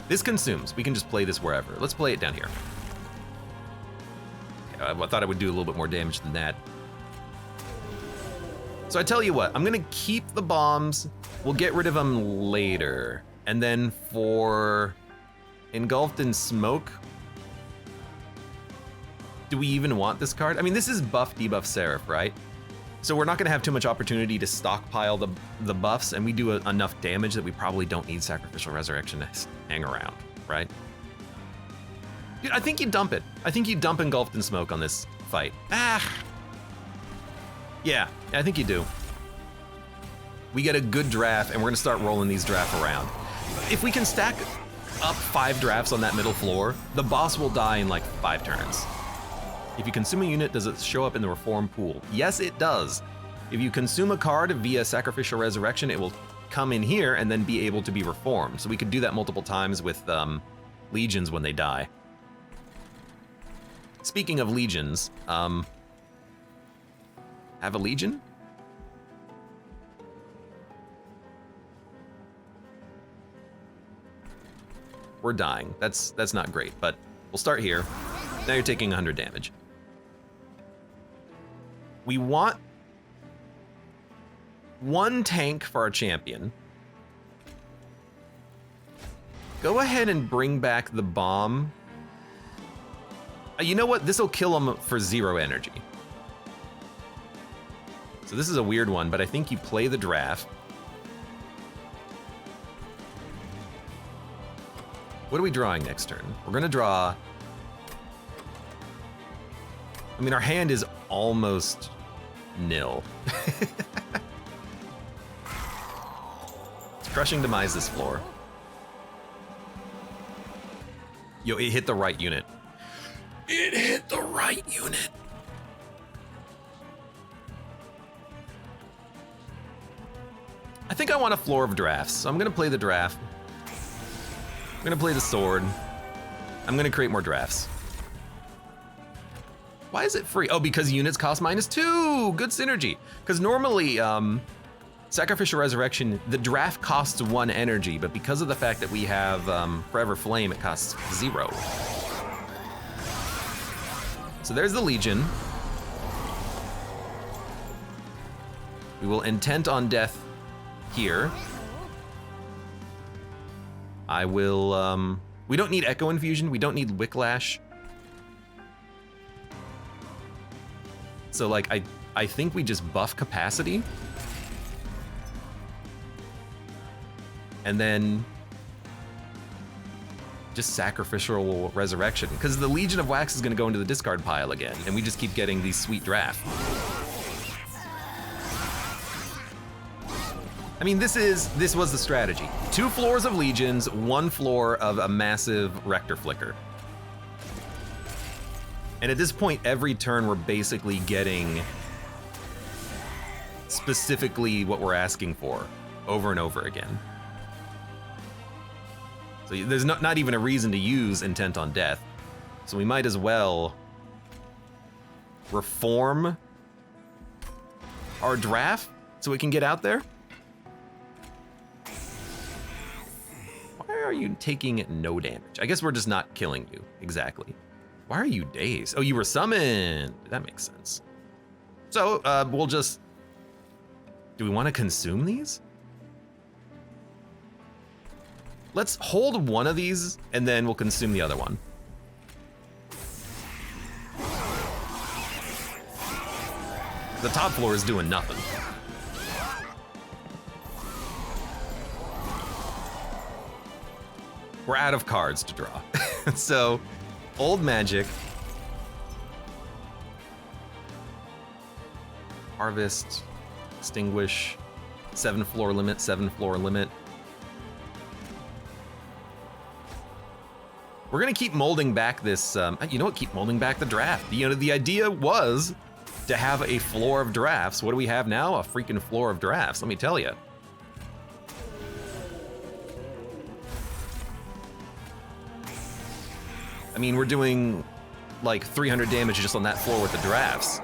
This consumes. We can just play this wherever. Let's play it down here. Okay, I thought I would do a little bit more damage than that. So I tell you what, I'm gonna keep the bombs. We'll get rid of them later. And then for Engulfed in Smoke, do we even want this card? I mean, this is buff, debuff, Seraph, right? So we're not gonna have too much opportunity to stockpile the buffs, and we do enough damage that we probably don't need Sacrificial Resurrection to hang around, right? Dude, I think you dump it. I think you dump Engulfed in Smoke on this fight. Yeah, I think you do. We get a good draft, and we're gonna start rolling these drafts around. If we can stack up 5 drafts on that middle floor, the boss will die in like 5 turns. If you consume a unit, does it show up in the reform pool? Yes, it does. If you consume a card via Sacrificial Resurrection, it will come in here and then be able to be reformed. So we could do that multiple times with legions when they die. Speaking of legions, have a legion? We're dying. That's not great, but we'll start here. Now you're taking 100 damage. We want 1 tank for our champion. Go ahead and bring back the bomb. You know what? This will kill him for 0 energy. So this is a weird one, but I think you play the draft. What are we drawing next turn? We're gonna draw... I mean, our hand is almost nil. It's Crushing Demise this floor. Yo, it hit the right unit. It hit the right unit. I think I want a floor of drafts, so I'm gonna play the draft. I'm gonna play the sword. I'm gonna create more drafts. Why is it free? Oh, because units cost -2. Good synergy. Because normally, Sacrificial Resurrection, the draft costs 1 energy, but because of the fact that we have Forever Flame, it costs 0. So there's the Legion. We will Intent on Death here. I will, we don't need Echo Infusion, we don't need Wicklash. So like, I think we just buff capacity. And then just Sacrificial Resurrection. Because the Legion of Wax is gonna go into the discard pile again, and we just keep getting these sweet drafts. I mean, this was the strategy. 2 floors of Legions, 1 floor of a massive Rector Flicker. And at this point, every turn we're basically getting specifically what we're asking for over and over again. So there's not even a reason to use Intent on Death. So we might as well reform our draft so we can get out there. Why are you taking no damage? I guess we're just not killing you, exactly. Why are you dazed? Oh, you were summoned. That makes sense. So we'll just, do we want to consume these? Let's hold one of these and then we'll consume the other one. The top floor is doing nothing. We're out of cards to draw. So, old magic. Harvest, extinguish, 7 floor limit, 7 floor limit. We're gonna keep molding back this, you know what, keep molding back the draft. You know, the idea was to have a floor of drafts. What do we have now? A freaking floor of drafts, let me tell you. I mean, we're doing like 300 damage just on that floor with the drafts.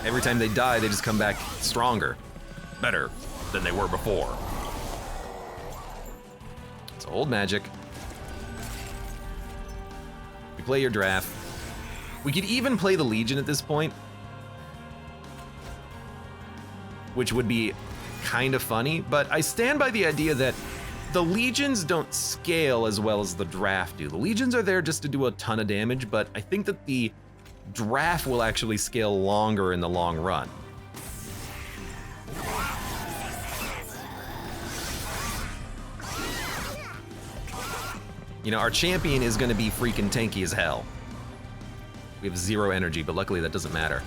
Every time they die, they just come back stronger, better than they were before. It's old magic. Play your draft. We could even play the Legion at this point. which would be kind of funny, but I stand by the idea that the legions don't scale as well as the draft do. The legions are there just to do a ton of damage, but I think that the draft will actually scale longer in the long run. You know, our champion is gonna be freaking tanky as hell. We have 0 energy, but luckily that doesn't matter.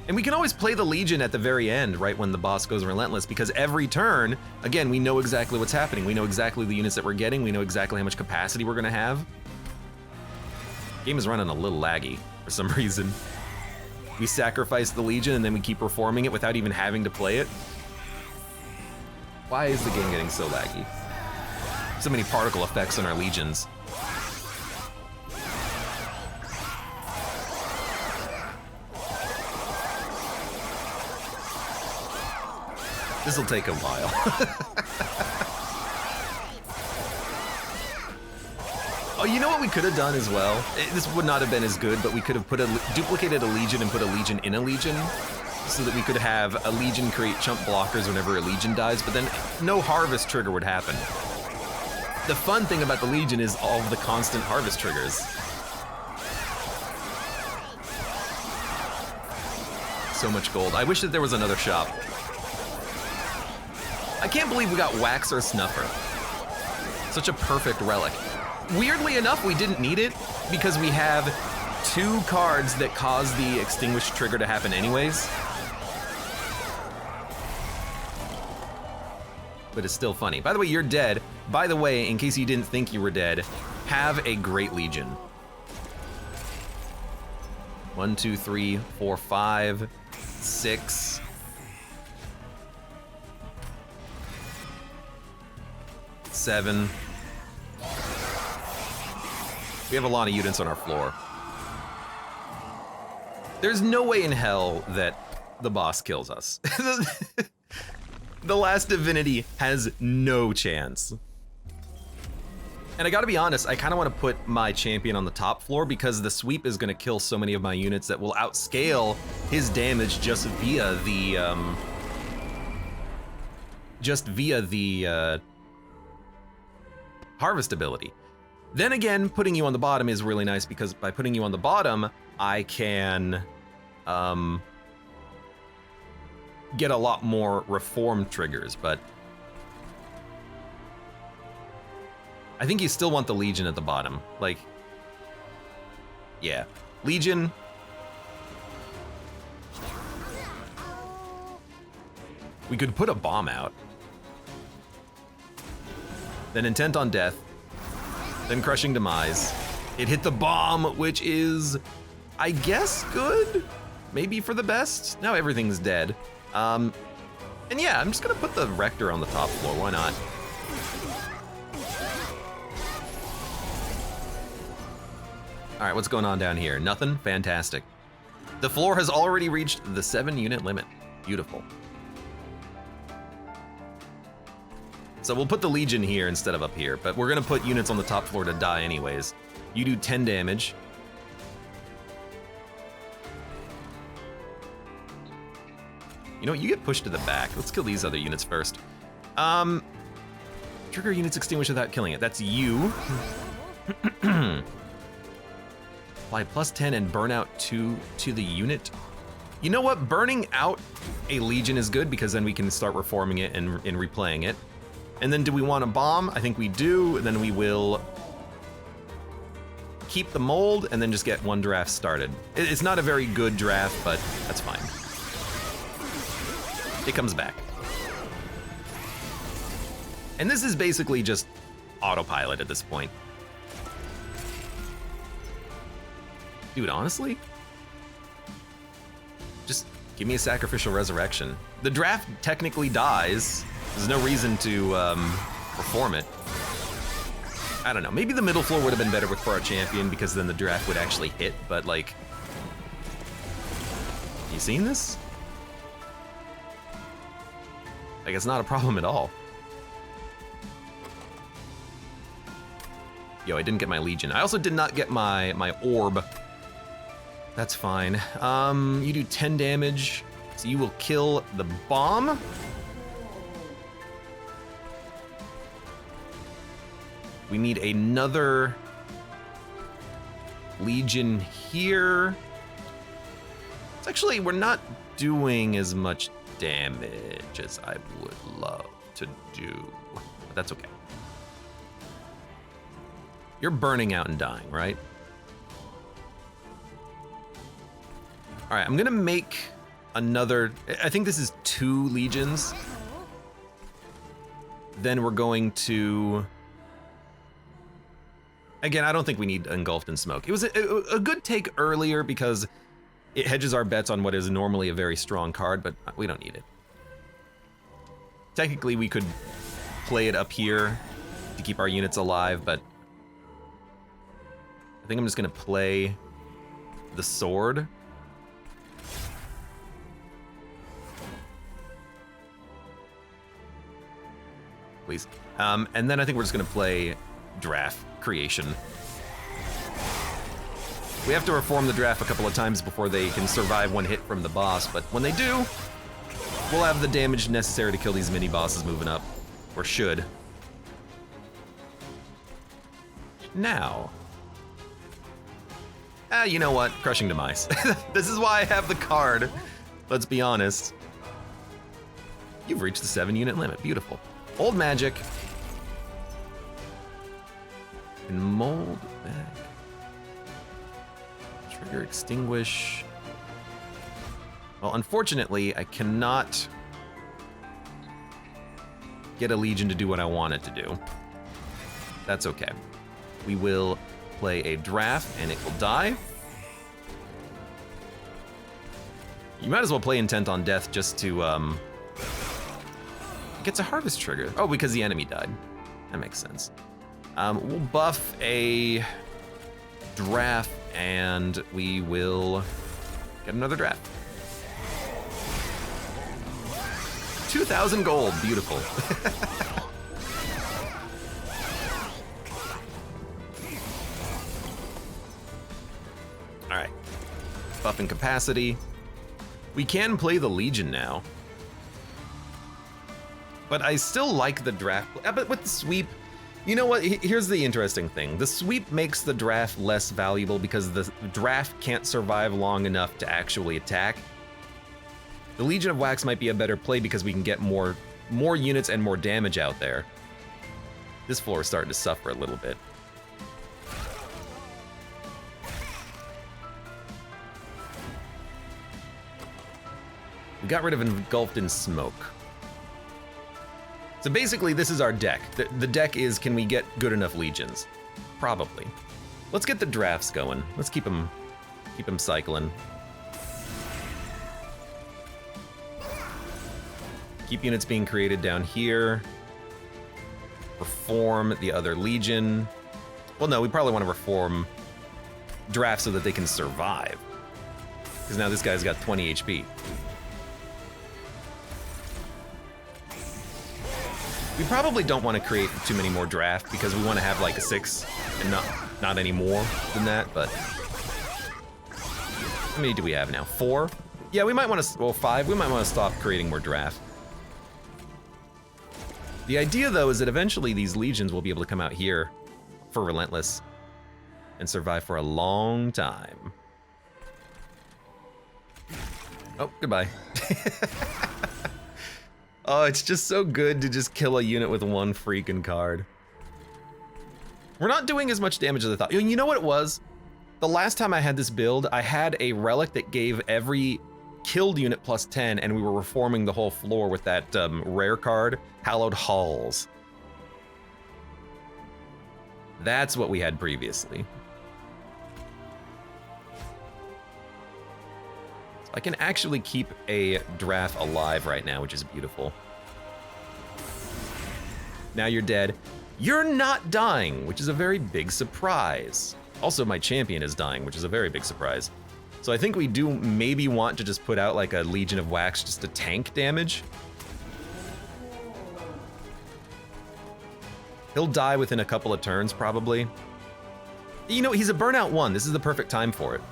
And we can always play the Legion at the very end, right when the boss goes relentless, because every turn, again, we know exactly what's happening. We know exactly the units that we're getting. We know exactly how much capacity we're gonna have. Game is running a little laggy for some reason. We sacrifice the Legion and then we keep performing it without even having to play it. Why is the game getting so laggy? So many particle effects on our Legions. This'll take a while. Oh, you know what we could have done as well? This would not have been as good, but we could have duplicated a Legion and put a Legion in a Legion, so that we could have a Legion create chump blockers whenever a Legion dies, but then no harvest trigger would happen. The fun thing about the Legion is all of the constant harvest triggers. So much gold. I wish that there was another shop. I can't believe we got Wax or Snuffer. Such a perfect relic. Weirdly enough, we didn't need it because we have 2 cards that cause the extinguish trigger to happen anyways. But it's still funny. By the way, you're dead. By the way, in case you didn't think you were dead, have a great Legion. 1, 2, 3, 4, 5, 6. 7. We have a lot of units on our floor. There's no way in hell that the boss kills us. The last divinity has no chance. And I gotta be honest, I kinda wanna put my champion on the top floor because the sweep is gonna kill so many of my units that will outscale his damage just via the, harvest ability. Then again, putting you on the bottom is really nice because by putting you on the bottom, I can get a lot more reform triggers, but I think you still want the Legion at the bottom. Like, yeah, Legion. We could put a bomb out. Then Intent on Death, then Crushing Demise. It hit the bomb, which is, I guess, good? Maybe for the best? Now everything's dead. And yeah, I'm just gonna put the Rector on the top floor, why not? All right, what's going on down here? Nothing? Fantastic. The floor has already reached the 7-unit limit. Beautiful. So we'll put the Legion here instead of up here, but we're gonna put units on the top floor to die anyways. You do 10 damage. You know what, you get pushed to the back. Let's kill these other units first. Trigger units extinguish without killing it. That's you. Apply +10 and burn out 2 to the unit. You know what, burning out a Legion is good because then we can start reforming it and replaying it. And then do we want a bomb? I think we do. And then we will keep the mold and then just get 1 draft started. It's not a very good draft, but that's fine. It comes back. And this is basically just autopilot at this point. Dude, honestly, just give me a sacrificial resurrection. The draft technically dies. There's no reason to perform it. I don't know, maybe the middle floor would have been better for our champion because then the draft would actually hit, but like, you seen this? Like, it's not a problem at all. Yo, I didn't get my Legion. I also did not get my orb. That's fine. You do 10 damage. So you will kill the bomb. We need another Legion here. It's actually, we're not doing as much damage as I would love to do, but that's okay. You're burning out and dying, right? All right, I'm gonna make another, I think this is 2 legions. Then we're going to, again, I don't think we need Engulfed in Smoke. It was a good take earlier because it hedges our bets on what is normally a very strong card, but we don't need it. Technically, we could play it up here to keep our units alive, but I think I'm just gonna play the sword. Please. And then I think we're just gonna play draft creation. We have to reform the draft a couple of times before they can survive one hit from the boss, but when they do, we'll have the damage necessary to kill these mini bosses moving up, or should. Now, you know what? Crushing Demise. This is why I have the card. Let's be honest. You've reached the 7-unit limit. Beautiful. Old magic. And mold back. Trigger extinguish. Well, unfortunately, I cannot get a Legion to do what I want it to do. That's okay. We will play a draft and it will die. You might as well play Intent on Death just to, it gets a harvest trigger. Oh, because the enemy died. That makes sense. We'll buff a draft and we will get another draft. 2,000 gold, beautiful. All right, buffing capacity. We can play the Legion now, but I still like the draft. But with the sweep, you know what? Here's the interesting thing. The sweep makes the draft less valuable because the draft can't survive long enough to actually attack. The Legion of Wax might be a better play because we can get more units and more damage out there. This floor is starting to suffer a little bit. We got rid of Engulfed in Smoke. So basically, this is our deck. The deck is, can we get good enough Legions? Probably. Let's get the drafts going. Let's keep them cycling. Keep units being created down here. Reform the other Legion. Well, no, we probably want to reform draft so that they can survive. Because now this guy's got 20 HP. We probably don't want to create too many more draft because we want to have like a 6 and not any more than that, but how many do we have now? 4? Yeah, we might want to, well, 5. We might want to stop creating more draft. The idea though is that eventually these legions will be able to come out here for Relentless and survive for a long time. Oh, goodbye. Oh, it's just so good to just kill a unit with one freaking card. We're not doing as much damage as I thought. You know what it was? The last time I had this build, I had a relic that gave every killed unit plus 10, and we were reforming the whole floor with that rare card, Hallowed Halls. That's what we had previously. I can actually keep a draft alive right now, which is beautiful. Now you're dead. You're not dying, which is a very big surprise. Also, my champion is dying, which is a very big surprise. So I think we do maybe want to just put out like a Legion of Wax just to tank damage. He'll die within a couple of turns, probably. You know, he's a burnout 1. This is the perfect time for it.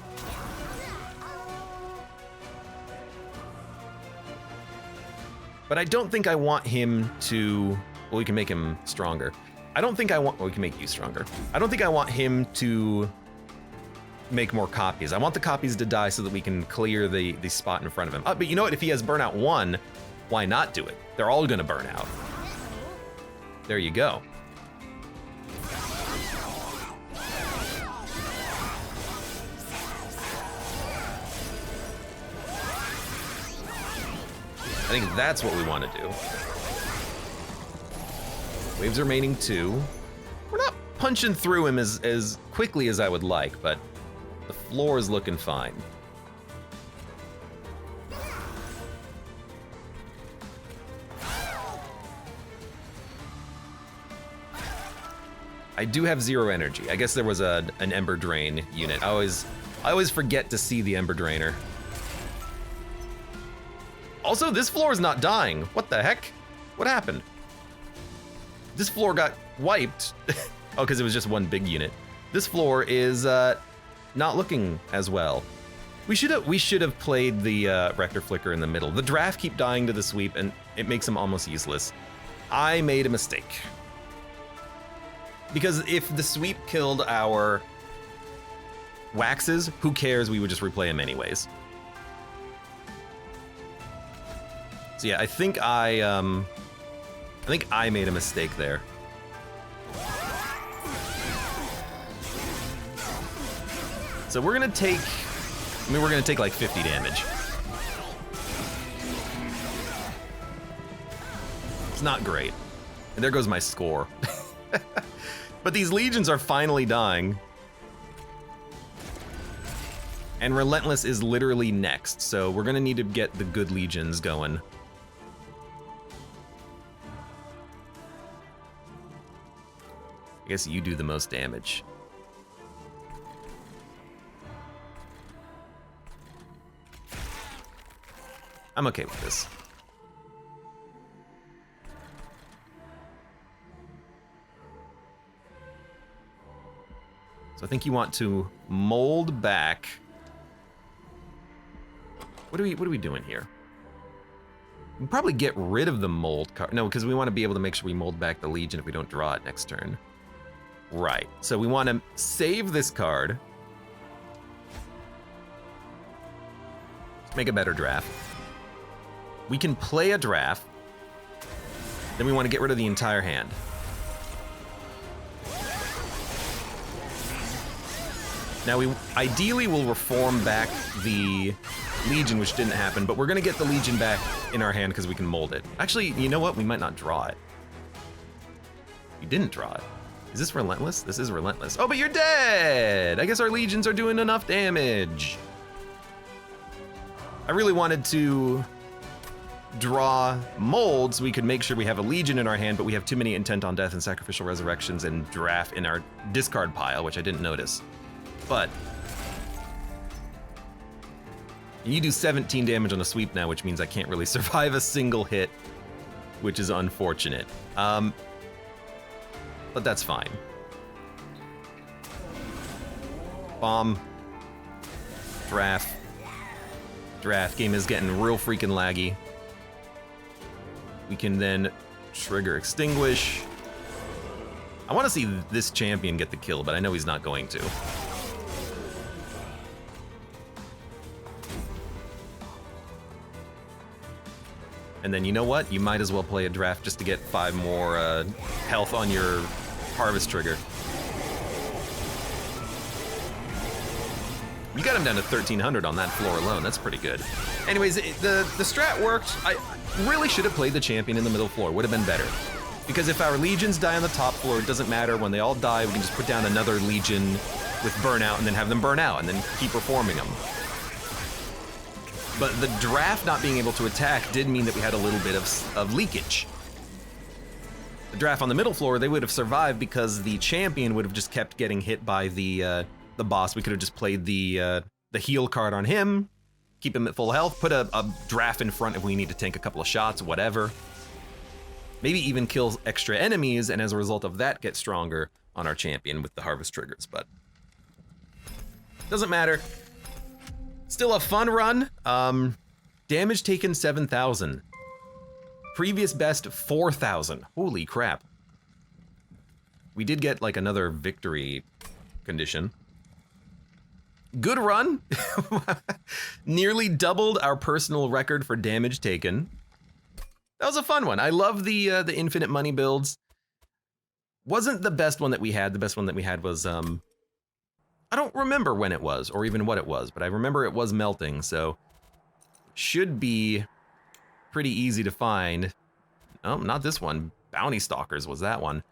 But I don't think I want him to, well, we can make him stronger. I don't think I want, well, we can make you stronger. I don't think I want him to make more copies. I want the copies to die so that we can clear the spot in front of him. But you know what, if he has burnout 1, why not do it? They're all gonna burn out. There you go. I think that's what we want to do. Waves remaining 2. We're not punching through him as quickly as I would like, but the floor is looking fine. I do have 0 energy. I guess there was an Ember Drain unit. I always forget to see the Ember Drainer. Also, this floor is not dying. What the heck? What happened? This floor got wiped. Oh, because it was just one big unit. This floor is not looking as well. We should have played the Rector Flicker in the middle. The draft keep dying to the sweep, and it makes them almost useless. I made a mistake. Because if the sweep killed our waxes, who cares? We would just replay them anyways. So yeah, I think I made a mistake there. So we're gonna take, we're gonna take like 50 damage. It's not great. And there goes my score. But these legions are finally dying. And Relentless is literally next, so we're gonna need to get the good legions going. I guess you do the most damage. I'm okay with this. So I think you want to mold back. What are we doing here? We can probably get rid of the mold card. No, because we want to be able to make sure we mold back the Legion if we don't draw it next turn. Right, so we want to save this card. Make a better draft. We can play a draft. Then we want to get rid of the entire hand. Now we ideally will reform back the Legion, which didn't happen, but we're gonna get the Legion back in our hand because we can mold it. Actually, you know what? We might not draw it. You didn't draw it. Is this Relentless? This is Relentless. Oh, but you're dead! I guess our Legions are doing enough damage. I really wanted to draw mold so we could make sure we have a Legion in our hand, but we have too many Intent on Death and Sacrificial Resurrections and draft in our discard pile, which I didn't notice. But you do 17 damage on a sweep now, which means I can't really survive a single hit, which is unfortunate. But that's fine. Bomb. Draft. Draft. Game is getting real freaking laggy. We can then trigger Extinguish. I want to see this champion get the kill, but I know he's not going to. And then you know what? You might as well play a draft just to get 5 more health on your harvest trigger. You got him down to 1,300 on that floor alone. That's pretty good. Anyways, the strat worked. I really should have played the champion in the middle floor. Would have been better. Because if our legions die on the top floor, it doesn't matter. When they all die, we can just put down another legion with burnout and then have them burn out and then keep reforming them. But the draft not being able to attack did mean that we had a little bit of leakage. The draft on the middle floor, they would have survived because the champion would have just kept getting hit by the boss. We could have just played the heal card on him, keep him at full health, put a draft in front if we need to tank a couple of shots, whatever. Maybe even kill extra enemies, and as a result of that, get stronger on our champion with the harvest triggers, but doesn't matter. Still a fun run. Damage taken 7,000. Previous best 4,000. Holy crap. We did get like another victory condition. Good run. Nearly doubled our personal record for damage taken. That was a fun one. I love the infinite money builds. Wasn't the best one that we had. The best one that we had was I don't remember when it was or even what it was, but I remember it was melting, so should be pretty easy to find. Oh, not this one. Bounty Stalkers was that one.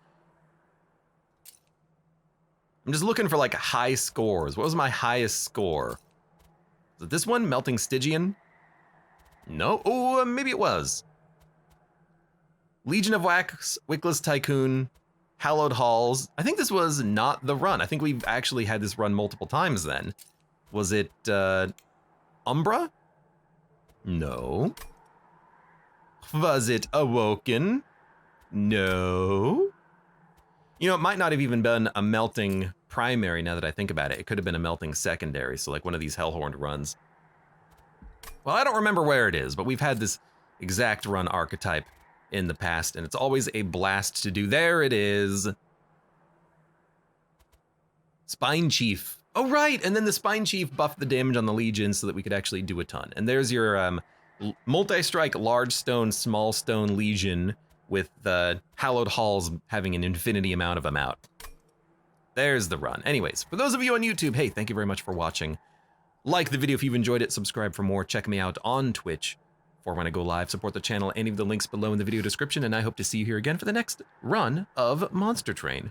I'm just looking for like high scores. What was my highest score? Was it this one? Melting Stygian? No? Oh, maybe it was. Legion of Wax, Wickless Tycoon, Hallowed Halls. I think this was not the run. I think we've actually had this run multiple times then. Was it Umbra? No. Was it Awoken? No. You know, it might not have even been a melting primary now that I think about it. It could have been a melting secondary, so like one of these Hellhorned runs. Well, I don't remember where it is, but we've had this exact run archetype in the past, and it's always a blast to do. There it is. Spine Chief. Oh, right, and then the Spine Chief buffed the damage on the Legion so that we could actually do a ton. And there's your multi-strike large stone, small stone Legion with the Hallowed Halls having an infinity amount of them out. There's the run. Anyways, for those of you on YouTube, hey, thank you very much for watching. Like the video if you've enjoyed it, subscribe for more, check me out on Twitch for when I go live, support the channel, any of the links below in the video description, and I hope to see you here again for the next run of Monster Train.